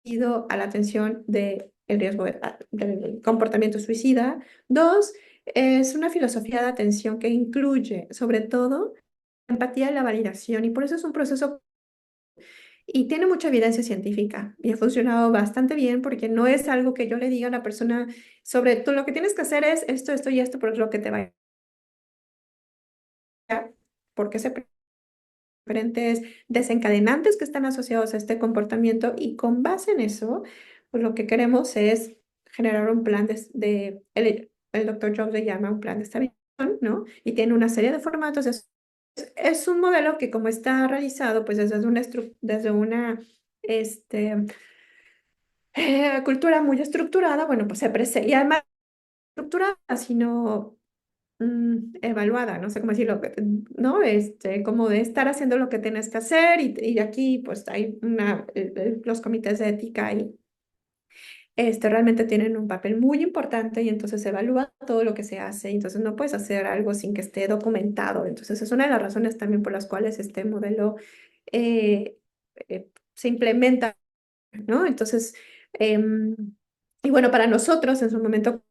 ido a la atención del riesgo del comportamiento suicida. Dos, es una filosofía de atención que incluye sobre todo la empatía y la validación y por eso es un proceso y tiene mucha evidencia científica y ha funcionado bastante bien porque no es algo que yo le diga a la persona sobre tú lo que tienes que hacer es esto y esto, pero es lo que te va a porque se diferentes desencadenantes que están asociados a este comportamiento y con base en eso, pues lo que queremos es generar un plan el doctor Jones le llama un plan de estabilización, ¿no? Y tiene una serie de formatos. Es un modelo que como está realizado, pues desde una este, cultura muy estructurada, bueno, pues y además estructurada, sino evaluada, no sé cómo decirlo, ¿no? Como de estar haciendo lo que tienes que hacer y aquí pues hay los comités de ética y realmente tienen un papel muy importante y entonces se evalúa todo lo que se hace y entonces no puedes hacer algo sin que esté documentado. Entonces es una de las razones también por las cuales este modelo eh, se implementa, ¿no? Entonces, em, y bueno, para nosotros en su momento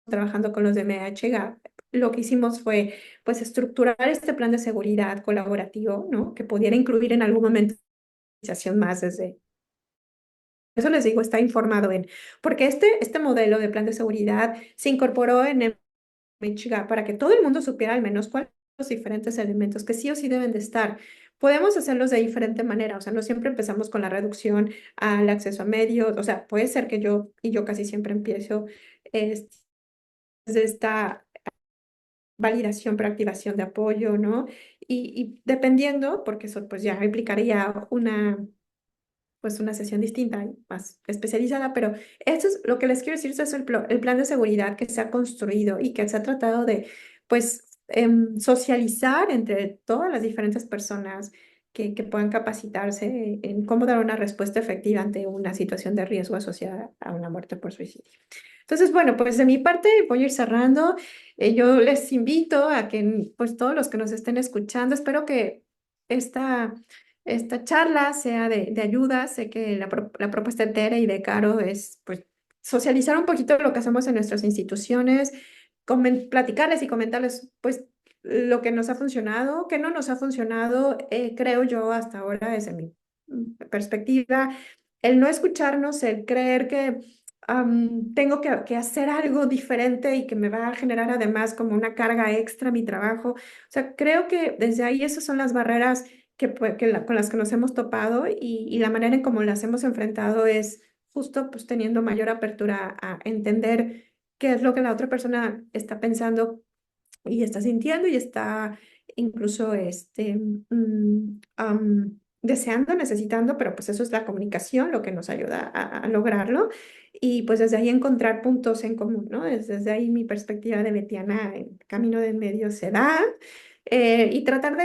trabajando con los de MHGA, lo que hicimos fue pues estructurar este plan de seguridad colaborativo, ¿no? Que pudiera incluir en algún momento organización más desde eso les digo, está informado porque este modelo de plan de seguridad se incorporó en el MHGA para que todo el mundo supiera al menos cuáles son los diferentes elementos que sí o sí deben de estar. Podemos hacerlos de diferente manera, o sea, no siempre empezamos con la reducción al acceso a medios, o sea, puede ser que yo casi siempre empiezo desde esta validación, preactivación de apoyo, ¿no? Y dependiendo, porque eso pues ya implicaría pues una sesión distinta y más especializada, pero esto es lo que les quiero decir, esto es el plan de seguridad que se ha construido y que se ha tratado de, pues, socializar entre todas las diferentes personas que puedan capacitarse en cómo dar una respuesta efectiva ante una situación de riesgo asociada a una muerte por suicidio. Entonces, bueno, pues de mi parte voy a ir cerrando. Yo les invito a que, pues todos los que nos estén escuchando, espero que esta charla sea de ayuda. Sé que la propuesta de Tere y de Caro es pues socializar un poquito lo que hacemos en nuestras instituciones, platicarles y comentarles pues lo que nos ha funcionado, qué no nos ha funcionado, creo yo hasta ahora desde mi perspectiva, el no escucharnos, el creer que tengo que hacer algo diferente y que me va a generar además como una carga extra mi trabajo. O sea, creo que desde ahí esas son las barreras con las que nos hemos topado y la manera en cómo las hemos enfrentado es justo pues teniendo mayor apertura a entender qué es lo que la otra persona está pensando y está sintiendo y está incluso deseando, necesitando, pero pues eso es la comunicación lo que nos ayuda a lograrlo y pues desde ahí encontrar puntos en común, ¿no? Desde ahí mi perspectiva de Betiana, el camino del medio se da. Y tratar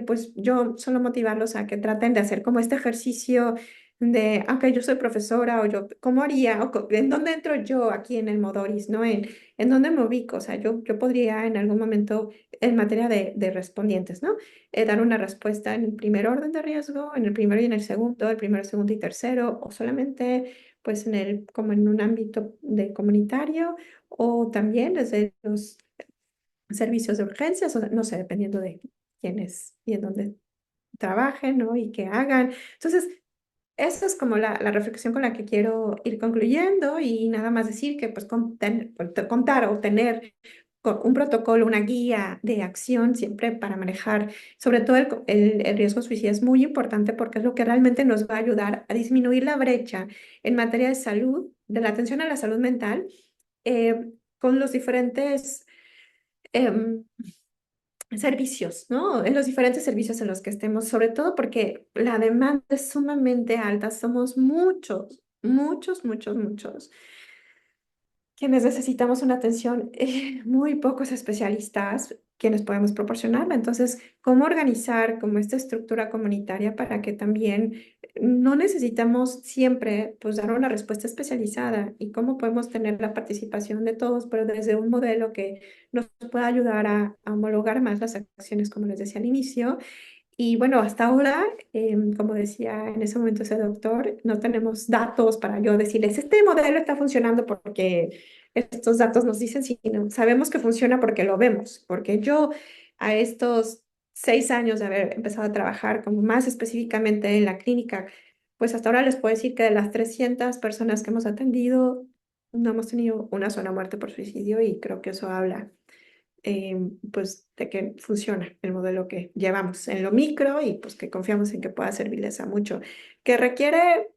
pues yo solo motivarlos a que traten de hacer como este ejercicio de, ok, yo soy profesora o yo, ¿cómo haría? ¿En dónde entro yo aquí en el Modoris, ¿no? ¿En dónde me ubico? O sea, yo podría en algún momento, en materia de respondientes, ¿no? Dar una respuesta en el primer orden de riesgo, en el primero y en el segundo, el primero, segundo y tercero, o solamente pues como en un ámbito de comunitario, o también desde los servicios de urgencias, o sea, no sé, dependiendo de quiénes y en dónde trabajen, ¿no? Y qué hagan. Entonces, esa es como la reflexión con la que quiero ir concluyendo y nada más decir que pues contar o tener un protocolo, una guía de acción siempre para manejar, sobre todo el riesgo suicida es muy importante porque es lo que realmente nos va a ayudar a disminuir la brecha en materia de salud, de la atención a la salud mental, con los diferentes em, servicios, ¿no? En los diferentes servicios en los que estemos, sobre todo porque la demanda es sumamente alta, somos muchos, muchos, muchos, muchos, quienes necesitamos una atención, muy pocos especialistas quienes podemos proporcionarla. Entonces, ¿cómo organizar como esta estructura comunitaria para que también no necesitamos siempre pues dar una respuesta especializada y cómo podemos tener la participación de todos, pero desde un modelo que nos pueda ayudar a homologar más las acciones, como les decía al inicio? Y bueno, hasta ahora, como decía en ese momento ese doctor, no tenemos datos para yo decirles, este modelo está funcionando porque estos datos nos dicen, sino sabemos que funciona porque lo vemos, porque yo a estos 6 años de haber empezado a trabajar como más específicamente en la clínica, pues hasta ahora les puedo decir que de las 300 personas que hemos atendido, no hemos tenido una sola muerte por suicidio y creo que eso habla pues de que funciona el modelo que llevamos en lo micro y pues que confiamos en que pueda servirles a mucho, que requiere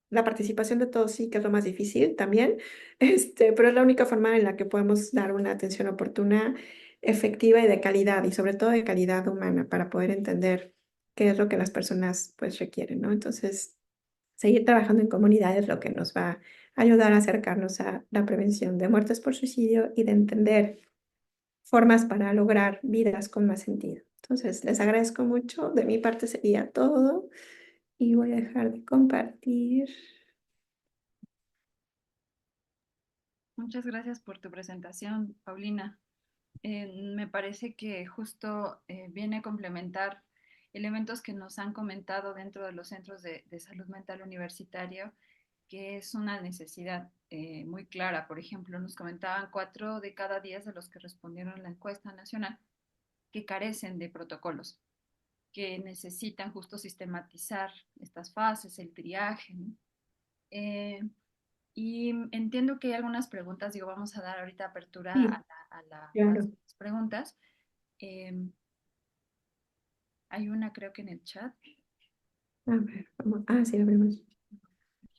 la participación de todos, sí, que es lo más difícil también, pero es la única forma en la que podemos dar una atención oportuna, efectiva y de calidad, y sobre todo de calidad humana, para poder entender qué es lo que las personas pues requieren, ¿no? Entonces, seguir trabajando en comunidad es lo que nos va a ayudar a acercarnos a la prevención de muertes por suicidio y de entender formas para lograr vidas con más sentido. Entonces, les agradezco mucho. De mi parte sería todo y voy a dejar de compartir. Muchas gracias por tu presentación, Paulina. Me parece que justo viene a complementar elementos que nos han comentado dentro de los centros de salud mental universitario, que es una necesidad muy clara. Por ejemplo, nos comentaban 4 de cada 10 de los que respondieron a la encuesta nacional que carecen de protocolos, que necesitan justo sistematizar estas fases, el triaje, ¿no? Eh, y entiendo que hay algunas preguntas, digo, vamos a dar ahorita apertura Sí, a claro. las preguntas. Eh, Hay una creo que en el chat. A ver, vamos. Ah, sí, abrimos.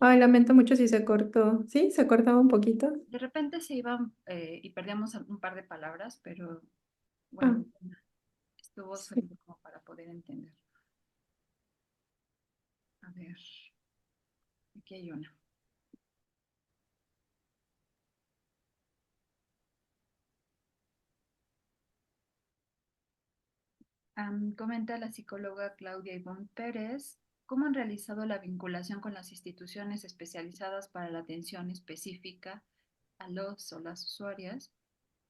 Ay, lamento mucho si se cortó. Sí, se cortaba un poquito. De repente se iban y perdíamos un par de palabras, pero Ah, bueno, estuvo sí. sólido como para poder entender. A ver, aquí hay una. Comenta la psicóloga Claudia Ivonne Pérez, ¿cómo han realizado la vinculación con las instituciones especializadas para la atención específica a los o las usuarias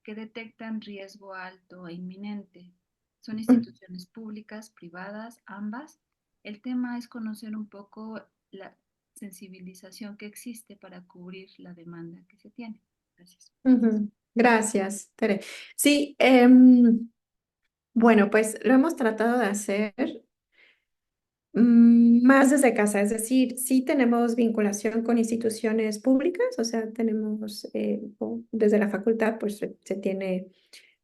que detectan riesgo alto e inminente? ¿Son instituciones públicas, privadas, ambas? El tema es conocer un poco la sensibilización que existe para cubrir la demanda que se tiene. Gracias. Ujú. Gracias, Tere. Sí, bueno, pues lo hemos tratado de hacer más desde casa, es decir, sí tenemos vinculación con instituciones públicas, o sea, tenemos desde la facultad, pues se tiene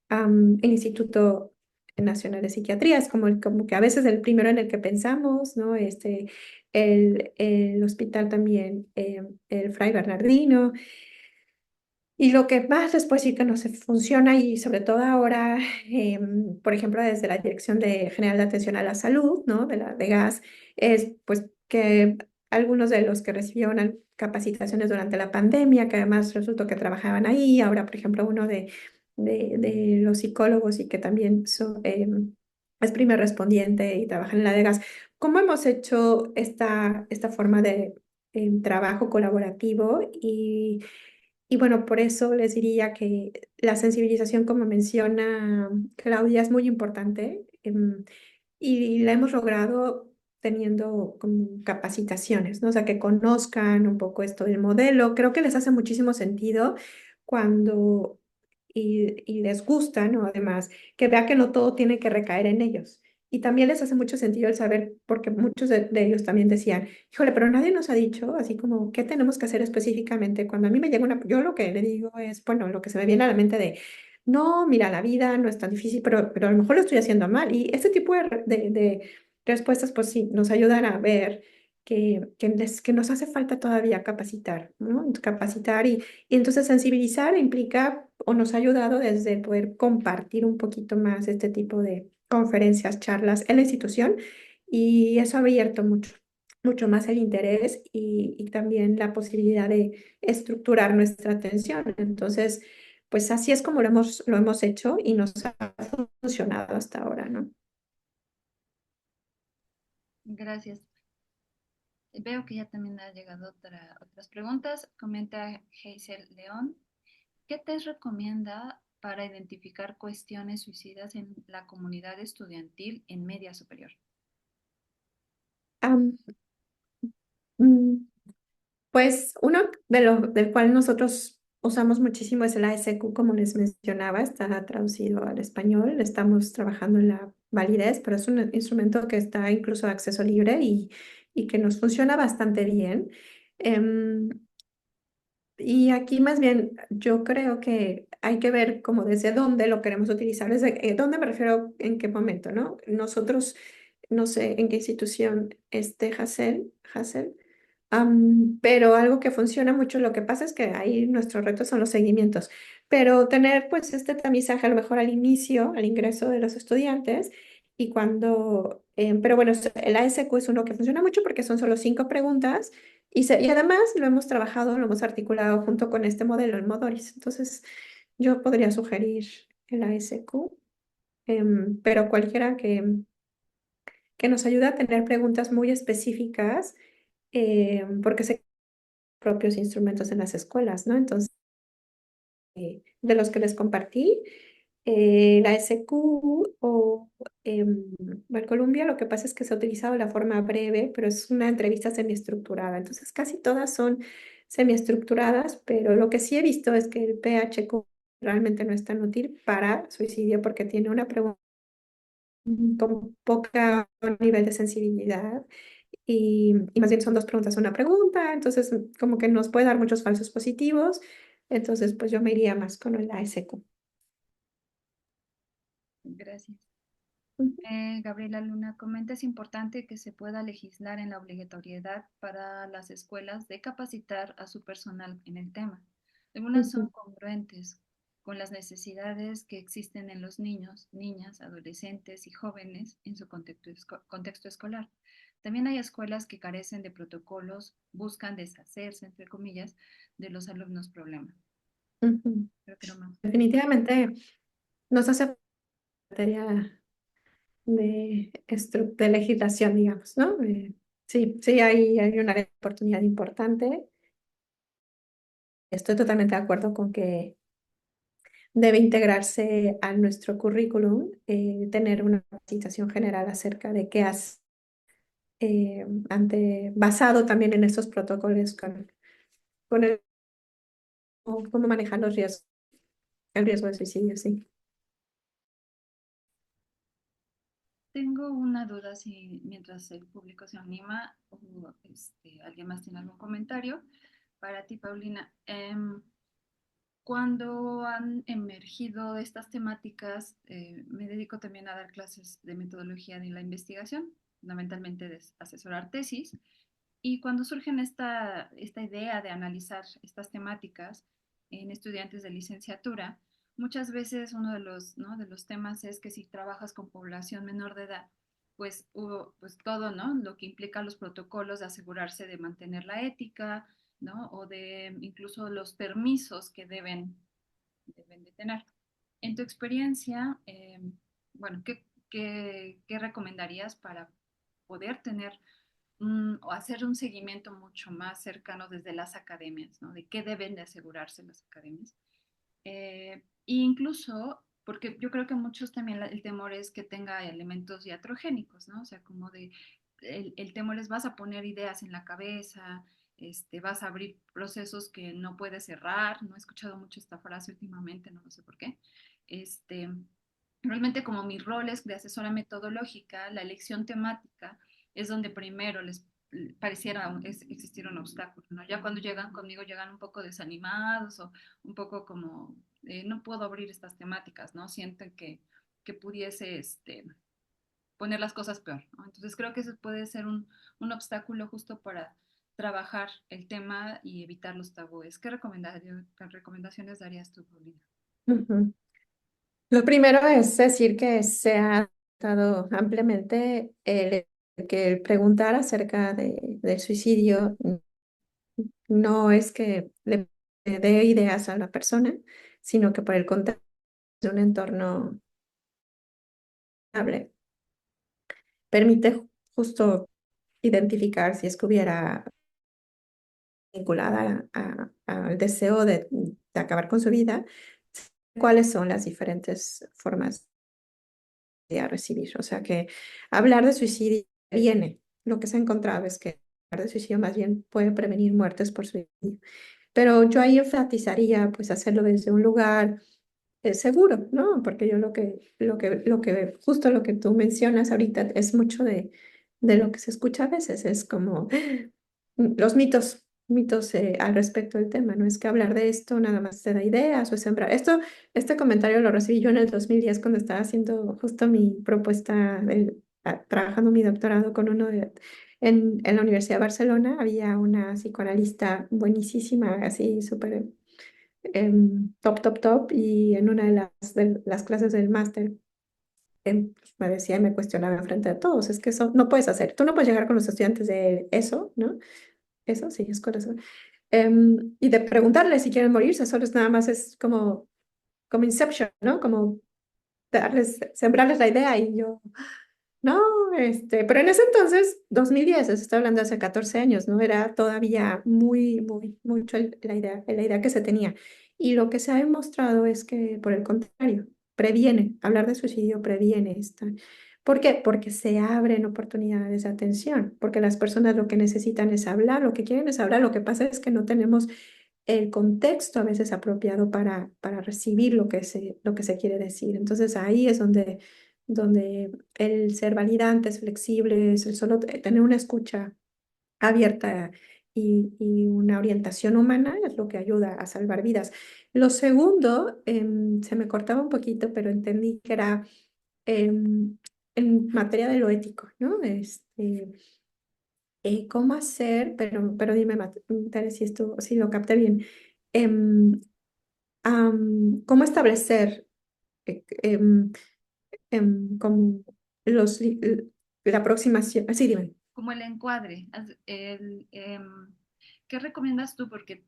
el Instituto Nacional de Psiquiatría, es como, como que a veces el primero en el que pensamos, ¿no? El hospital también, el Fray Bernardino. Y lo que más les puedo decir que no se funciona y sobre todo ahora, por ejemplo, desde la Dirección General de Atención a la Salud, ¿no? De la de GAS, es pues que algunos de los que recibieron capacitaciones durante la pandemia, que además resultó que trabajaban ahí, ahora, por ejemplo, uno de los psicólogos y que también es primer respondiente y trabaja en la de GAS, ¿cómo hemos hecho esta forma de trabajo colaborativo? Y bueno, por eso les diría que la sensibilización, como menciona Claudia, es muy importante y la hemos logrado teniendo como capacitaciones, ¿no? O sea, que conozcan un poco esto del modelo. Creo que les hace muchísimo sentido cuando y les gusta, ¿no? Además, que vea que no todo tiene que recaer en ellos. Y también les hace mucho sentido el saber, porque muchos de ellos también decían, híjole, pero nadie nos ha dicho así como qué tenemos que hacer específicamente. Cuando a mí me llega una, yo lo que le digo es, bueno, lo que se me viene a la mente de, no, mira, la vida no es tan difícil, pero a lo mejor lo estoy haciendo mal. Y este tipo de respuestas, pues sí, nos ayudan a ver que nos hace falta todavía capacitar, ¿no? Capacitar y entonces sensibilizar implica o nos ha ayudado desde el poder compartir un poquito más este tipo de conferencias, charlas en la institución y eso ha abierto mucho más el interés y también la posibilidad de estructurar nuestra atención. Entonces, pues así es como lo hemos hecho y nos ha funcionado hasta ahora, ¿no? Gracias. Veo que ya también ha llegado otras preguntas. Comenta Hazel León. ¿Qué test recomienda para identificar cuestiones suicidas en la comunidad estudiantil en media superior? Am, mm, Pues uno del cual nosotros usamos muchísimo es el ASQ, como les mencionaba, está traducido al español. Estamos trabajando en la validez, pero es un instrumento que está incluso de acceso libre y que nos funciona bastante bien. Em, y aquí más bien yo creo que hay que ver como desde dónde lo queremos utilizar, desde dónde me refiero, en qué momento, ¿no? Nosotros, no sé en qué institución esté Hassel, pero algo que funciona mucho, lo que pasa es que ahí nuestros retos son los seguimientos, pero tener pues este tamizaje a lo mejor al inicio, al ingreso de los estudiantes y cuando Pero bueno, el ASQ es uno que funciona mucho porque son solo 5 preguntas y además lo hemos trabajado, lo hemos articulado junto con este modelo, el Modoris. Entonces, yo podría sugerir el ASQ, pero cualquiera que nos ayude a tener preguntas muy específicas, porque sé que hay propios instrumentos en las escuelas, ¿no? Entonces, de los que les compartí, la SQ o Bancolombia, lo que pasa es que se ha utilizado la forma breve, pero es una entrevista semiestructurada. Entonces, casi todas son semiestructuradas, pero lo que sí he visto es que el PHQ realmente no es tan útil para suicidio porque tiene una pregunta con poca nivel de sensibilidad y más bien son 2 preguntas, una pregunta, entonces como que nos puede dar muchos falsos positivos. Entonces, pues yo me iría más con el ASQ. Gracias. Ujú, Gabriela Luna comenta, es importante que se pueda legislar en la obligatoriedad para las escuelas de capacitar a su personal en el tema. Algunas son ujú, congruentes con las necesidades que existen en los niños, niñas, adolescentes y jóvenes en su contexto escolar. También hay escuelas que carecen de protocolos, buscan deshacerse, entre comillas, de los alumnos problema. ujú. Creo que no más. Definitivamente nos hace materia de legislación, digamos, ¿no? Sí, sí, hay una oportunidad importante. Estoy totalmente de acuerdo con que debe integrarse a nuestro currículum, tener una capacitación general acerca de qué hace, basado también en esos protocolos con cómo manejar los riesgos, el riesgo de suicidio, sí. Tengo una duda si mientras el público se anima o alguien más tiene algún comentario. Para ti, Paulina, cuando han emergido estas temáticas, me dedico también a dar clases de metodología de la investigación, fundamentalmente de asesorar tesis. Y cuando surgen esta idea de analizar estas temáticas en estudiantes de licenciatura, muchas veces uno de ¿no? de los temas es que si trabajas con población menor de edad, pues hubo pues todo, ¿no? Lo que implica los protocolos de asegurarse de mantener la ética, ¿no? O de incluso los permisos que deben de tener. En tu experiencia, bueno, ¿qué recomendarías para poder tener o hacer un seguimiento mucho más cercano desde las academias, ¿no? De qué deben de asegurarse las academias? E incluso, porque yo creo que muchos también el temor es que tenga elementos iatrogénicos, ¿no? O sea, como de, el temor es vas a poner ideas en la cabeza, vas a abrir procesos que no puedes cerrar. No he escuchado mucho esta frase últimamente, no lo sé por qué. Este, Realmente como mi rol es de asesora metodológica, la elección temática es donde primero les pareciera existir un obstáculo, ¿no? Ya cuando llegan conmigo llegan un poco desanimados o un poco como, no puedo abrir estas temáticas, ¿no? Sienten que pudiese poner las cosas peor, ¿no? Entonces creo que eso puede ser un obstáculo justo para trabajar el tema y evitar los tabúes. ¿Qué recomendaciones darías tú, Paulina? Ujú. Lo primero es decir que se ha tratado ampliamente que el preguntar acerca del suicidio no es que le dé ideas a la persona, sino que por el contrario, de un entorno estable, permite justo identificar si es que hubiera vinculada al deseo de acabar con su vida, cuáles son las diferentes formas a recibir. O sea que hablar de suicidio viene. Lo que se ha encontrado es que hablar de suicidio más bien puede prevenir muertes por suicidio. Pero yo ahí enfatizaría pues hacerlo desde un lugar seguro, ¿no? Porque yo justo lo que tú mencionas ahorita es mucho de lo que se escucha a veces, es como los mitos al respecto del tema, no es que hablar de esto nada más te da ideas o es sembrar. Este comentario lo recibí yo en el 2010 cuando estaba haciendo justo mi propuesta, trabajando mi doctorado con en la Universidad de Barcelona, había una psicoanalista buenísima, así súper top, top, top, y en una de las clases del máster me decía y me cuestionaba enfrente de todos, es que eso no puedes hacer, tú no puedes llegar con los estudiantes de eso, ¿no? Eso sí, es corazón. Y de preguntarles si quieren morirse, solo es nada más es como Inception, ¿no? Como darles, sembrarles la idea y yo, no, pero en ese entonces, 2010, estoy hablando de hace 14 años, ¿no? Era todavía mucho la idea que se tenía. Y lo que se ha demostrado es que, por el contrario, previene, hablar de suicidio previene esta. ¿Por qué? Porque se abren oportunidades de atención, porque las personas lo que necesitan es hablar, lo que quieren es hablar, lo que pasa es que no tenemos el contexto a veces apropiado para recibir lo que se quiere decir. Entonces ahí es donde el ser validantes, flexibles, el solo tener una escucha abierta y una orientación humana es lo que ayuda a salvar vidas. Lo segundo, se me cortaba un poquito, pero entendí que era en materia de lo ético, ¿no? ¿Cómo hacer? Pero dime, Tere, si lo capté bien. Em, ¿Cómo establecer em, como la aproximación? Sí, dime. Como el encuadre, ¿qué recomiendas tú? Porque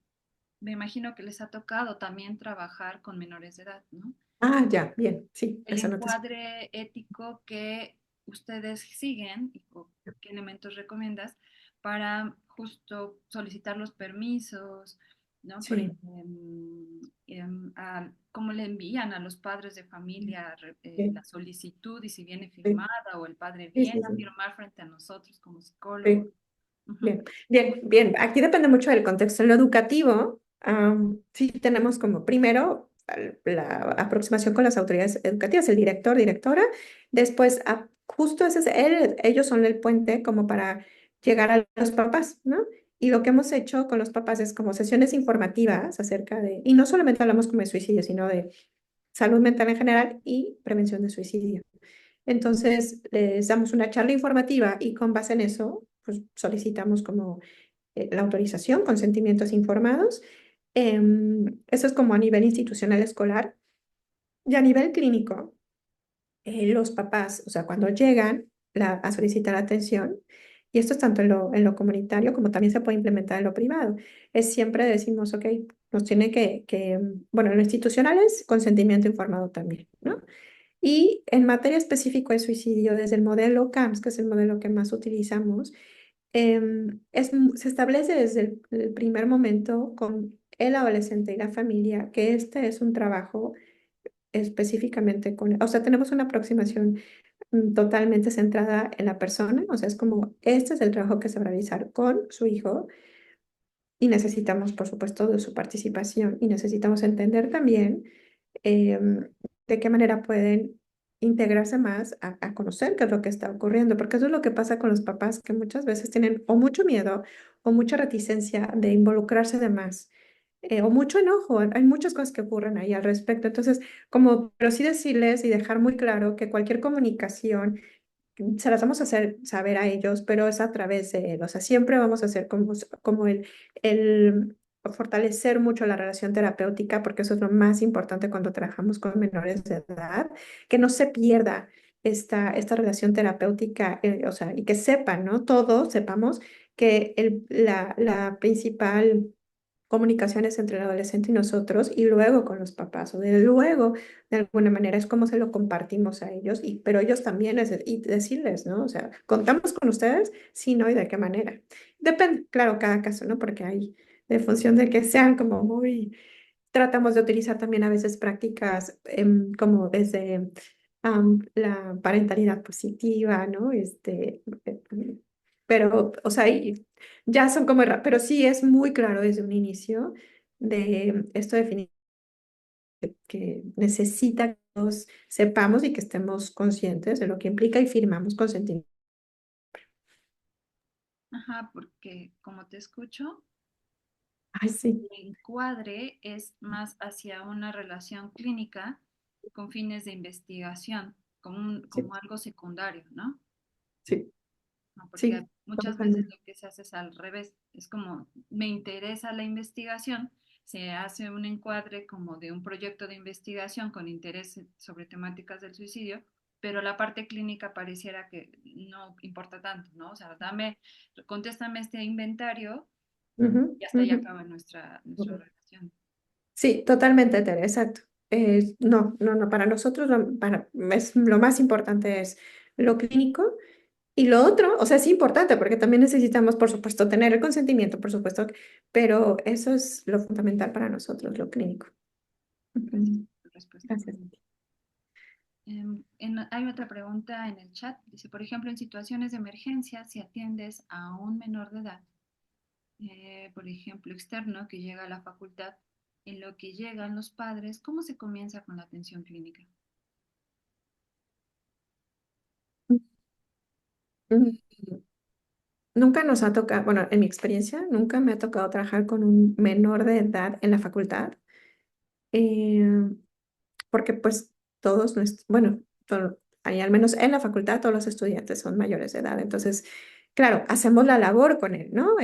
me imagino que les ha tocado también trabajar con menores de edad, ¿no? Ah, ya, bien, sí, El eso no te... encuadre ético que ustedes siguen o qué elementos recomiendas para justo solicitar los permisos, ¿no? Sí, Cómo le envían a los padres de familia la sí, solicitud y si viene sí, firmada o el padre sí, viene sí, a sí, firmar frente a nosotros como psicólogos. sí. Ujú. Bien, bien, bien. Aquí depende mucho del contexto. En lo educativo, sí tenemos como primero la aproximación con las autoridades educativas, el director, directora. Después, justo ellos son el puente como para llegar a los papás, ¿no? Y lo que hemos hecho con los papás es como sesiones informativas acerca de, y no solamente hablamos como de suicidio, sino de salud mental en general y prevención de suicidio. Entonces, les damos una charla informativa y con base en eso, pues solicitamos como la autorización, consentimientos informados. Eso es como a nivel institucional escolar. Y a nivel clínico, los papás, o sea, cuando llegan a solicitar atención, y esto es tanto en lo comunitario como también se puede implementar en lo privado, es siempre decimos, ok, nos tiene bueno, en lo institucional es consentimiento informado también, ¿no? Y en materia específica de suicidio, desde el modelo CAMS, que es el modelo que más utilizamos, se establece desde el primer momento con el adolescente y la familia que este es un trabajo específicamente o sea, tenemos una aproximación totalmente centrada en la persona, o sea, es como, este es el trabajo que se va a realizar con su hijo y necesitamos, por supuesto, de su participación y necesitamos entender también de qué manera pueden integrarse más a conocer qué es lo que está ocurriendo, porque eso es lo que pasa con los papás que muchas veces tienen o mucho miedo o mucha reticencia de involucrarse de más. O mucho enojo, hay muchas cosas que ocurren ahí al respecto. Entonces, pero sí decirles y dejar muy claro que cualquier comunicación se las vamos a hacer saber a ellos, pero es a través de él. O sea, siempre vamos a hacer como el fortalecer mucho la relación terapéutica, porque eso es lo más importante cuando trabajamos con menores de edad, que no se pierda esta relación terapéutica, o sea, y que sepan, ¿no? Todos sepamos que la principal comunicaciones entre el adolescente y nosotros y luego con los papás o de luego de alguna manera es como se lo compartimos a ellos y pero ellos también y decirles, ¿no? O sea, contamos con ustedes, sí, no y de qué manera. Depende, claro, cada caso, ¿no? Porque hay de función de que sean como muy tratamos de utilizar también a veces prácticas como desde la parentalidad positiva, ¿no? Pero, o sea, ya son como, pero sí es muy claro desde un inicio de esto definir que necesita que todos sepamos y que estemos conscientes de lo que implica y firmamos consentimiento. Ajá, porque como te escucho, Ay, sí, el encuadre es más hacia una relación clínica con fines de investigación, como, sí, como algo secundario, ¿no? sí, ¿No? Porque sí, muchas veces totalmente. lo que se hace es al revés, es como me interesa la investigación, se hace un encuadre como de un proyecto de investigación con interés sobre temáticas del suicidio pero la parte clínica pareciera que no importa tanto, ¿no? O sea, contéstame este inventario Ujú, y hasta ahí ujú. acaba nuestra relación. Sí, totalmente, Tere, exacto. No, no, no, para nosotros lo más importante es lo clínico y lo otro, o sea, es importante porque también necesitamos, por supuesto, tener el consentimiento, por supuesto, pero eso es lo fundamental para nosotros, lo clínico. Gracias Ujú. por tu respuesta. Gracias. Hay otra pregunta en el chat. Dice, por ejemplo, en situaciones de emergencia, si atiendes a un menor de edad, por ejemplo, externo que llega a la facultad, en lo que llegan los padres, ¿cómo se comienza con la atención clínica? Mm, Nunca nos ha tocado, bueno, en mi experiencia, nunca me ha tocado trabajar con un menor de edad en la facultad. Eh, Porque pues todos, bueno, ahí al menos en la facultad todos los estudiantes son mayores de edad, entonces, claro, hacemos la labor con él, ¿no?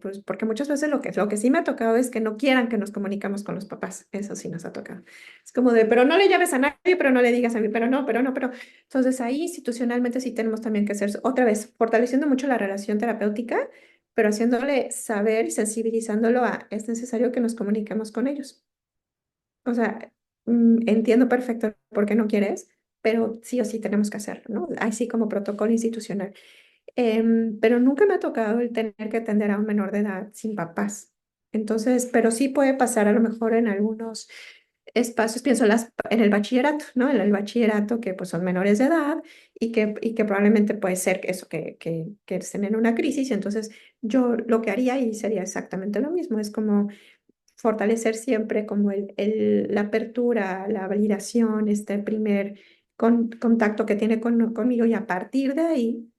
Pues porque muchas veces lo que sí me ha tocado es que no quieran que nos comuniquemos con los papás, eso sí nos ha tocado. Es como de, pero no le llames a nadie, pero no le digas a mí, pero no, pero no, pero... Entonces ahí institucionalmente sí tenemos también que hacer, otra vez, fortaleciendo mucho la relación terapéutica, pero haciéndole saber y sensibilizándolo a, es necesario que nos comuniquemos con ellos. O sea, entiendo perfecto por qué no quieres, pero sí o sí tenemos que hacerlo, ¿no? Así como protocolo institucional. Pero nunca me ha tocado el tener que atender a un menor de edad sin papás. Entonces, pero sí puede pasar a lo mejor en algunos espacios, pienso en el bachillerato, ¿no? En el bachillerato que pues son menores de edad y que probablemente puede ser que eso, que estén en una crisis. Entonces, yo lo que haría y sería exactamente lo mismo, es como fortalecer siempre como la apertura, la validación, este primer contacto que tiene conmigo y a partir de ahí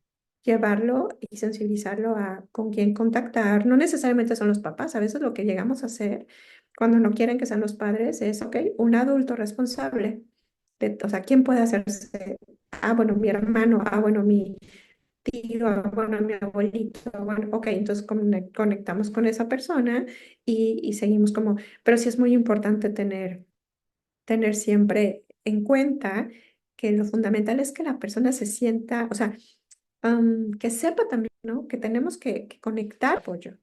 llevarlo y sensibilizarlo a con quién contactar. No necesariamente son los papás, a veces lo que llegamos a hacer cuando no quieren que sean los padres es, ok, un adulto responsable. O sea, ¿quién puede hacerse? Ah, bueno, mi hermano, ah, bueno, mi tío, bueno, mi abuelito, bueno, ok, entonces conectamos con esa persona y seguimos como, pero sí es muy importante tener siempre en cuenta que lo fundamental es que la persona se sienta, o sea, que sepa también, ¿no? Que tenemos que conectar apoyo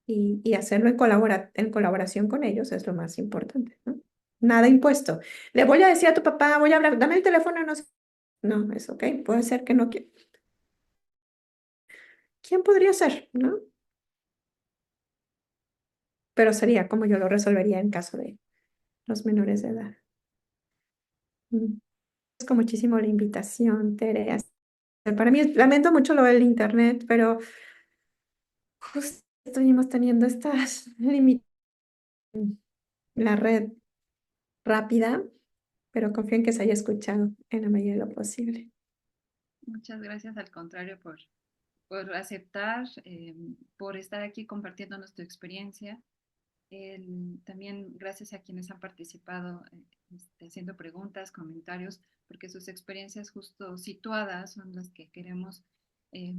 y hacerlo en colaboración con ellos es lo más importante, ¿no? Nada impuesto. Le voy a decir a tu papá, voy a hablar, dame el teléfono, no sé. No, es ok, puede ser que no. ¿Quién podría ser, no? Pero sería como yo lo resolvería en caso de los menores de edad. Agradezco muchísimo la invitación, Tere. Para mí, lamento mucho lo del internet, pero justo estuvimos teniendo estas limitaciones en la red rápida, pero confío en que se haya escuchado en la medida de lo posible. Muchas gracias, al contrario, por aceptar, por estar aquí compartiéndonos tu experiencia. También gracias a quienes han participado haciendo preguntas, comentarios, porque sus experiencias justo situadas son las que queremos eh,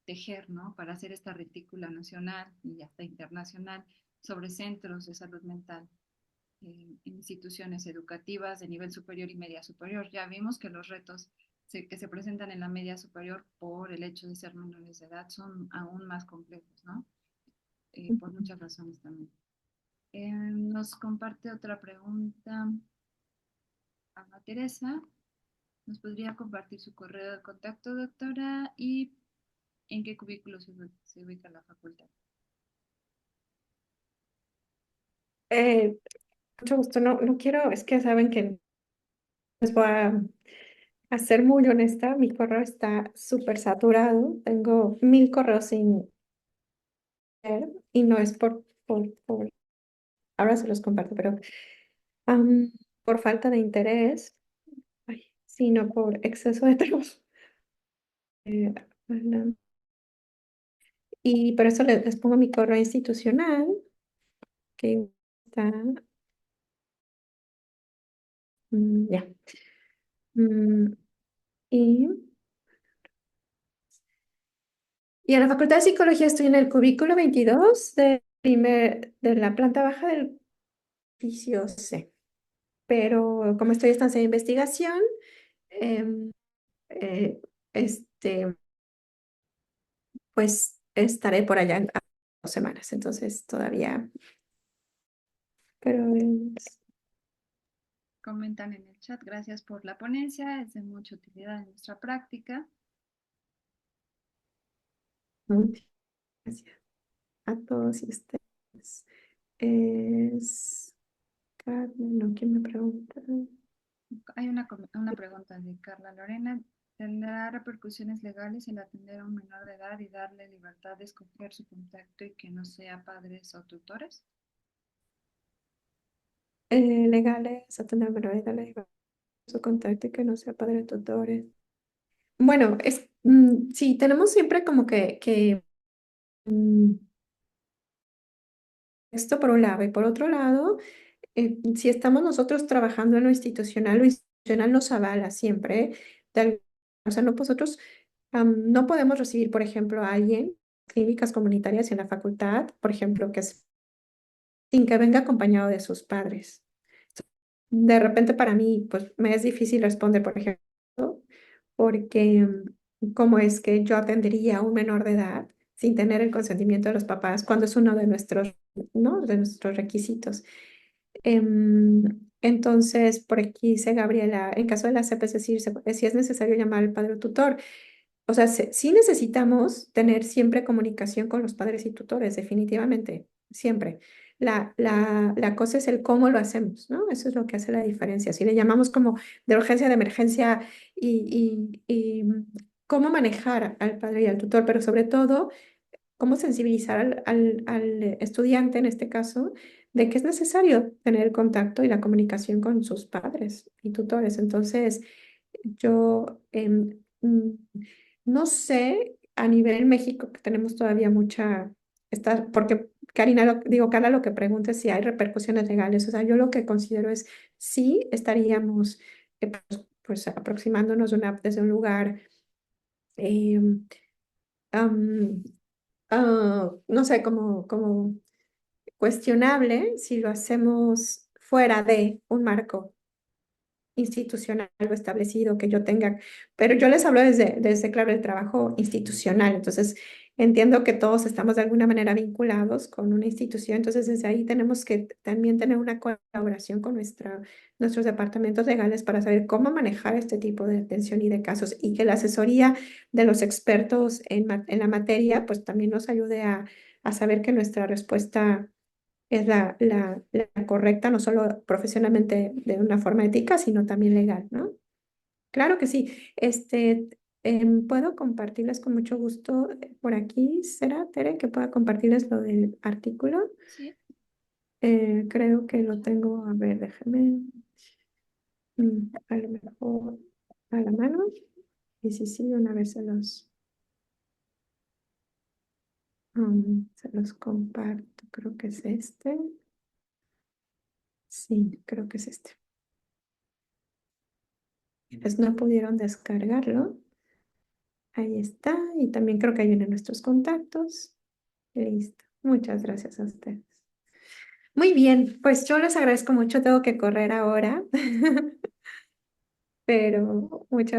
tejer, ¿no? Para hacer esta retícula nacional y hasta internacional sobre centros de salud mental en instituciones educativas de nivel superior y media superior. Ya vimos que los retos que se presentan en la media superior por el hecho de ser menores de edad son aún más complejos, ¿no? Por muchas razones también. Nos comparte otra pregunta Ana Teresa. ¿Nos podría compartir su correo de contacto, doctora? ¿Y en qué cubículo se ubica la facultad? Eh, Mucho gusto. No, no quiero, es que saben que les voy a ser muy honesta. Mi correo está súper saturado. Tengo 1000 correos sin ver y no es ahora se los comparto, pero am, por falta de interés, ay, sino por exceso de trabajo. Bueno, y por eso les pongo mi correo institucional, que está, ya. Mm, y, y en la Facultad de Psicología estoy en el cubículo 22 de la planta baja del edificio C. Pero como estoy en estancia de investigación, Em, eh, este, pues estaré por allá en 2 semanas, entonces todavía, pero Comentan en el chat, gracias por la ponencia, es de mucha utilidad en nuestra práctica. muchas gracias a todos y ustedes. Es Carmen, ¿no? ¿Quién me pregunta? Hay una pregunta de Carla Lorena. ¿Tendrá repercusiones legales el atender a un menor de edad y darle libertad de escoger su contacto y que no sea padres o tutores? Legales, atender menores de edad, su contacto y que no sea padre de tutores. Bueno, sí, tenemos siempre como que esto por un lado y por otro lado, si estamos nosotros trabajando en lo institucional nos avala siempre, o sea, nosotros no podemos recibir, por ejemplo, a alguien, clínicas comunitarias en la facultad, por ejemplo, sin que venga acompañado de sus padres. De repente para mí, pues me es difícil responder, por ejemplo, porque cómo es que yo atendería a un menor de edad sin tener el consentimiento de los papás cuando es uno de nuestros, ¿no? De nuestros requisitos. Entonces, por aquí dice Gabriela, en caso de la CEP, es decir, si es necesario llamar al padre o tutor. O sea, sí necesitamos tener siempre comunicación con los padres y tutores, definitivamente, siempre. La cosa es el cómo lo hacemos, ¿no? Eso es lo que hace la diferencia. Si le llamamos como de urgencia, de emergencia y cómo manejar al padre y al tutor, pero sobre todo cómo sensibilizar al estudiante, en este caso, de que es necesario tener el contacto y la comunicación con sus padres y tutores. Entonces, yo no sé a nivel México que tenemos todavía porque Karina, digo, Carla, lo que pregunta es si hay repercusiones legales. O sea, yo lo que considero es sí estaríamos pues, aproximándonos desde un lugar em, am, no sé, como cuestionable si lo hacemos fuera de un marco institucional o establecido que yo tenga, pero yo les hablo desde claro, el trabajo institucional, entonces entiendo que todos estamos de alguna manera vinculados con una institución, entonces desde ahí tenemos que también tener una colaboración con nuestros departamentos legales para saber cómo manejar este tipo de atención y de casos y que la asesoría de los expertos en la materia pues también nos ayude a saber que nuestra respuesta es la correcta, no solo profesionalmente de una forma ética, sino también legal, ¿no? Claro que sí. Puedo compartirles con mucho gusto por aquí. ¿Será, Tere, que pueda compartirles lo del artículo? Sí, Creo que lo tengo, a ver, déjame, a lo mejor a la mano. Y sí, sí, de una vez se los comparto. Creo que es este. Sí, creo que es este. Quienes no pudieron descargarlo. Ahí está. Y también creo que ahí vienen nuestros contactos. Listo. Muchas gracias a ustedes. Muy bien, pues yo les agradezco mucho. Tengo que correr ahora, pero muchas